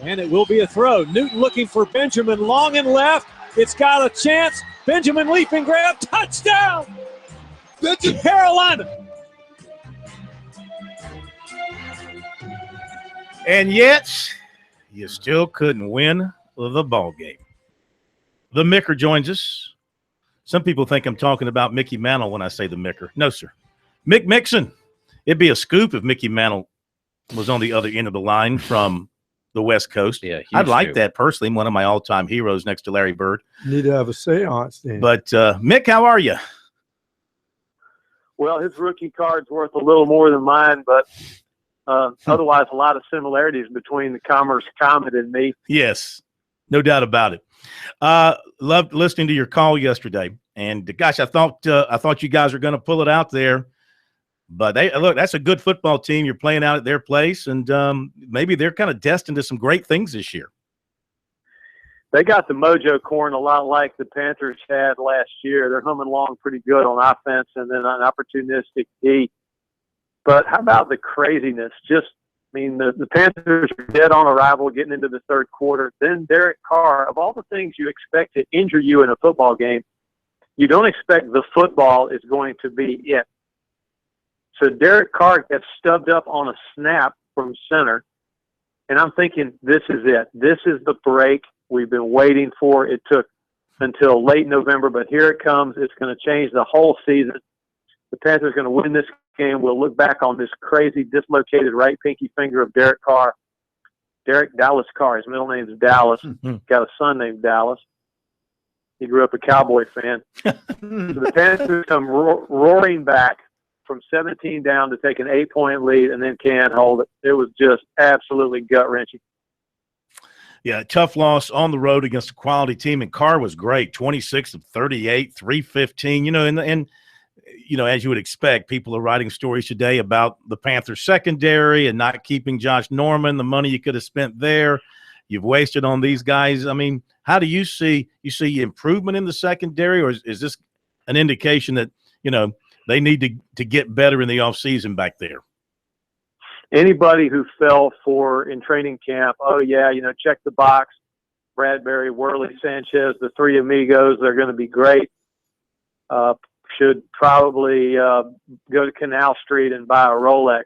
and it will be a throw. Newton looking for Benjamin, long and left. It's got a chance. Benjamin leaping grab, touchdown! Carolina. And yet, you still couldn't win the ball game. The Micker joins us. Some people think I'm talking about Mickey Mantle when I say the Micker. No, sir. Mick Mixon. It'd be a scoop if Mickey Mantle was on the other end of the line from the West Coast. Yeah, I'd like scoop. that personally. One of my all-time heroes next to Larry Bird. Need to have a seance then. But, Mick, how are you? Well, his rookie card's worth a little more than mine, but otherwise a lot of similarities between the Commerce Comet and me. Yes, no doubt about it. Loved listening to your call yesterday. And, gosh, I thought you guys were going to pull it out there. But, look, that's a good football team. You're playing out at their place, and maybe they're kind of destined to some great things this year. They got the mojo corn a lot like the Panthers had last year. They're humming along pretty good on offense and then on opportunistic D. But how about the craziness? The Panthers are dead on arrival getting into the third quarter. Then Derek Carr, of all the things you expect to injure you in a football game, you don't expect the football is going to be it. So Derek Carr gets stubbed up on a snap from center, and I'm thinking, this is it. This is the break we've been waiting for. It took until late November, but here it comes. It's going to change the whole season. The Panthers are going to win this game. We'll look back on this crazy dislocated right pinky finger of Derek Carr. Derek Dallas Carr. His middle name is Dallas. Got a son named Dallas. He grew up a Cowboy fan. So the Panthers come roaring back from 17 down to take an 8-point lead and then can't hold it. It was just absolutely gut-wrenching. Yeah, tough loss on the road against a quality team, and Carr was great, 26 of 38, 315. You know, and you know, as you would expect, people are writing stories today about the Panthers secondary and not keeping Josh Norman, the money you could have spent there. You've wasted on these guys. I mean, how do you see improvement in the secondary, or is this an indication that, you know, they need to get better in the offseason back there? Anybody who fell for in training camp, oh yeah, you know, check the box, Bradbury, Worley, Sanchez, the three amigos, they're going to be great. Should probably go to Canal Street and buy a Rolex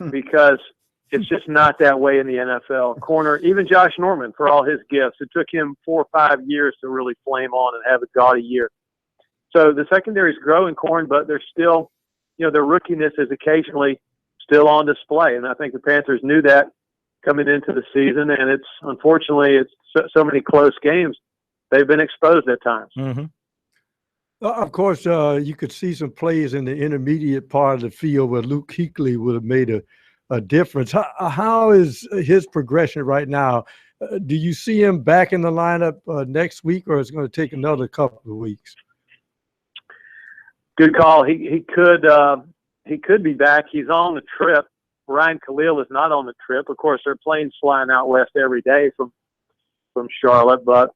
because it's just not that way in the NFL. Corner, even Josh Norman, for all his gifts, it took him 4 or 5 years to really flame on and have a gaudy year. So the secondary is growing, Corn, but they're still, you know, their rookiness is occasionally still on display. And I think the Panthers knew that coming into the season. And it's, unfortunately, it's so many close games. They've been exposed at times. Mm-hmm. Of course, you could see some plays in the intermediate part of the field where Luke Kuechly would have made a difference. How is his progression right now? Do you see him back in the lineup next week, or is it going to take another couple of weeks? Good call. He could be back. He's on the trip. Ryan Khalil is not on the trip. Of course, there are planes flying out west every day from Charlotte, but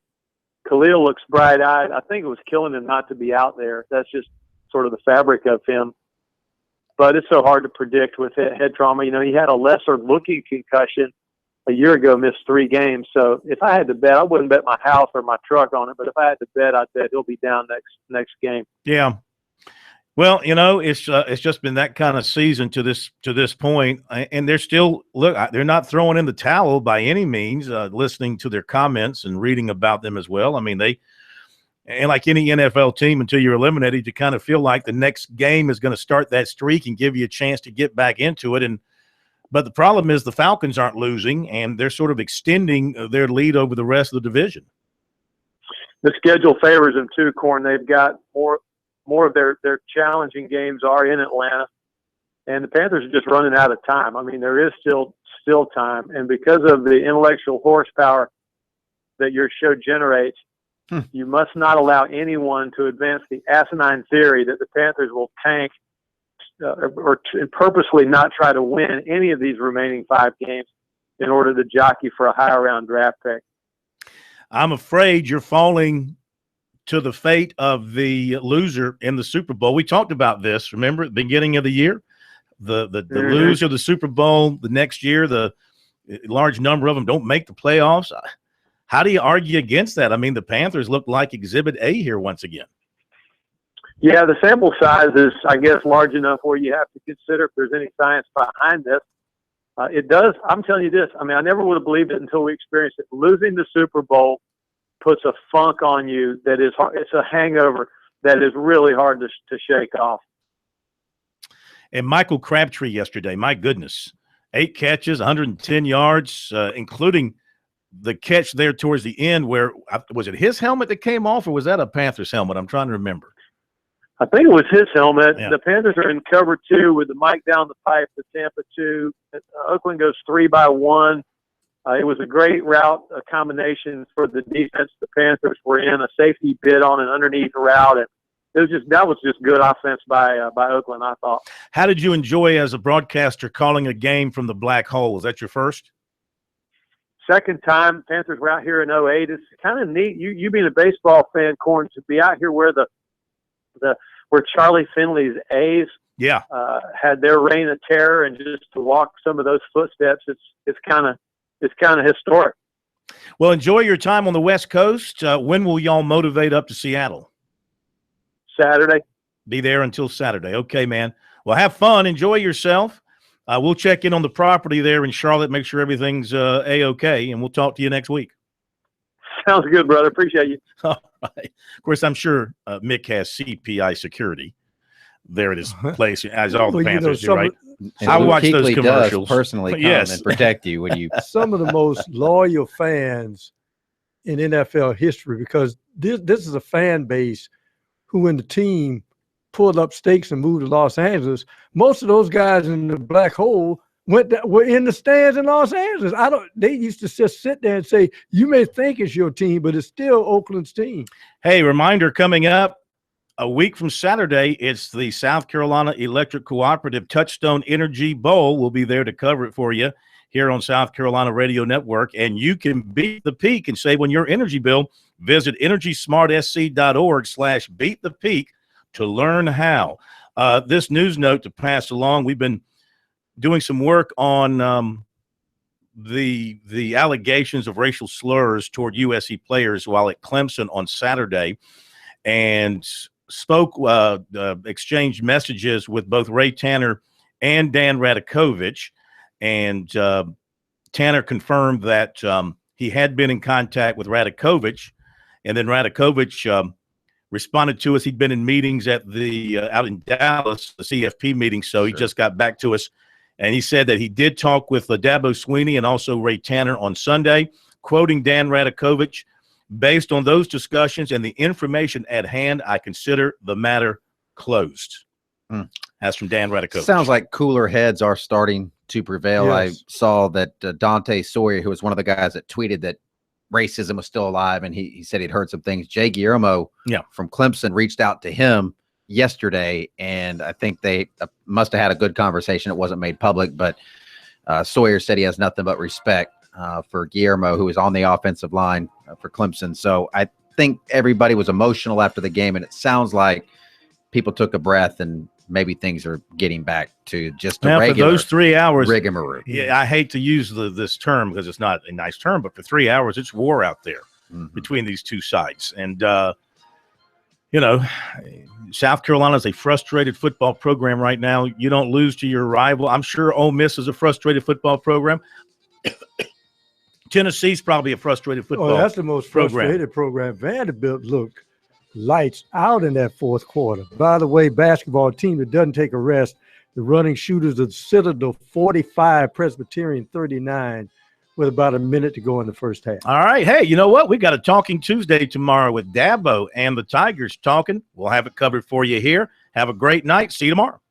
Khalil looks bright-eyed. I think it was killing him not to be out there. That's just sort of the fabric of him. But it's so hard to predict with head trauma. You know, he had a lesser-looking concussion a year ago, missed 3 games. So if I had to bet, I wouldn't bet my house or my truck on it. But if I had to bet, I'd bet he'll be down next game. Yeah. Well, you know, it's just been that kind of season to this point, and they're still they're not throwing in the towel by any means. Listening to their comments and reading about them as well. I mean, and like any NFL team, until you're eliminated, you kind of feel like the next game is going to start that streak and give you a chance to get back into it. But the problem is the Falcons aren't losing, and they're sort of extending their lead over the rest of the division. The schedule favors them too, Corn. They've got more of their challenging games are in Atlanta, and the Panthers are just running out of time. I mean, there is still time, and because of the intellectual horsepower that your show generates, you must not allow anyone to advance the asinine theory that the Panthers will tank or purposely not try to win any of these remaining 5 games in order to jockey for a higher round draft pick. I'm afraid you're falling to the fate of the loser in the Super Bowl. We talked about this, remember, at the beginning of the year? The loser of the Super Bowl the next year, the large number of them don't make the playoffs. How do you argue against that? I mean, the Panthers look like Exhibit A here once again. Yeah, the sample size is, I guess, large enough where you have to consider if there's any science behind this. It does. I'm telling you this. I mean, I never would have believed it until we experienced it. Losing the Super Bowl puts a funk on you that is hard. It's a hangover that is really hard to shake off. And Michael Crabtree yesterday, my goodness, 8 catches, 110 yards, including the catch there towards the end where was it his helmet that came off, or was that a Panthers helmet? I'm trying to remember. I think it was his helmet. Yeah. The Panthers are in cover 2 with the Mike down the pipe, the Tampa 2. Oakland goes 3 by 1. It was a great route, a combination for the defense. The Panthers were in a safety bid on an underneath route, and that was just good offense by Oakland, I thought. How did you enjoy as a broadcaster calling a game from the black hole? Was that your first? Second time. Panthers were out here in 2008. It's kind of neat. You being a baseball fan, Corn, to be out here where where Charlie Finley's A's had their reign of terror, and just to walk some of those footsteps, it's kind of historic. Well, enjoy your time on the West Coast. When will y'all motivate up to Seattle? Saturday. Be there until Saturday. Okay, man. Well, have fun. Enjoy yourself. We'll check in on the property there in Charlotte, make sure everything's A-okay, and we'll talk to you next week. Sounds good, brother. Appreciate you. All right. Of course, I'm sure Mick has CPI security there at his place, as all the Panthers do, right? I watch those commercials. Does personally come and protect you when you. Some of the most loyal fans in NFL history, because this is a fan base who, when the team pulled up stakes and moved to Los Angeles, most of those guys in the black hole were in the stands in Los Angeles. They used to just sit there and say, you may think it's your team, but it's still Oakland's team. Hey, reminder coming up a week from Saturday, it's the South Carolina Electric Cooperative Touchstone Energy Bowl. We'll be there to cover it for you here on South Carolina Radio Network, and you can beat the peak and save on your energy bill. Visit EnergySmartSC.org/beatthepeak to learn how. This news note to pass along, we've been doing some work on the allegations of racial slurs toward USC players while at Clemson on Saturday, and exchanged messages with both Ray Tanner and Dan Radakovich. And Tanner confirmed that he had been in contact with Radakovich, and then Radakovich responded to us. He'd been in meetings at the out in Dallas, the CFP meeting, so he just got back to us. And he said that he did talk with Dabo Sweeney and also Ray Tanner on Sunday, quoting Dan Radakovich, based on those discussions and the information at hand, I consider the matter closed. That's from Dan Radakovich. Sounds like cooler heads are starting to prevail. Yes. I saw that Dante Sawyer, who was one of the guys that tweeted that racism was still alive, and he said he'd heard some things. Jay Guillermo from Clemson reached out to him yesterday, and I think they must have had a good conversation. It wasn't made public, but Sawyer said he has nothing but respect for Guillermo, who is on the offensive line for Clemson. So I think everybody was emotional after the game, and it sounds like people took a breath and maybe things are getting back to just a regular for those 3 hours rigmarole. Yeah, I hate to use this term because it's not a nice term, but for 3 hours, it's war out there between these two sides. And, South Carolina is a frustrated football program right now. You don't lose to your rival. I'm sure Ole Miss is a frustrated football program. Tennessee's probably a frustrated football program. Oh, that's the most frustrated program. Vanderbilt looked lights out in that fourth quarter. By the way, basketball team that doesn't take a rest, the running shooters of Citadel 45, Presbyterian 39, with about a minute to go in the first half. All right. Hey, you know what? We got a Talking Tuesday tomorrow with Dabo and the Tigers talking. We'll have it covered for you here. Have a great night. See you tomorrow.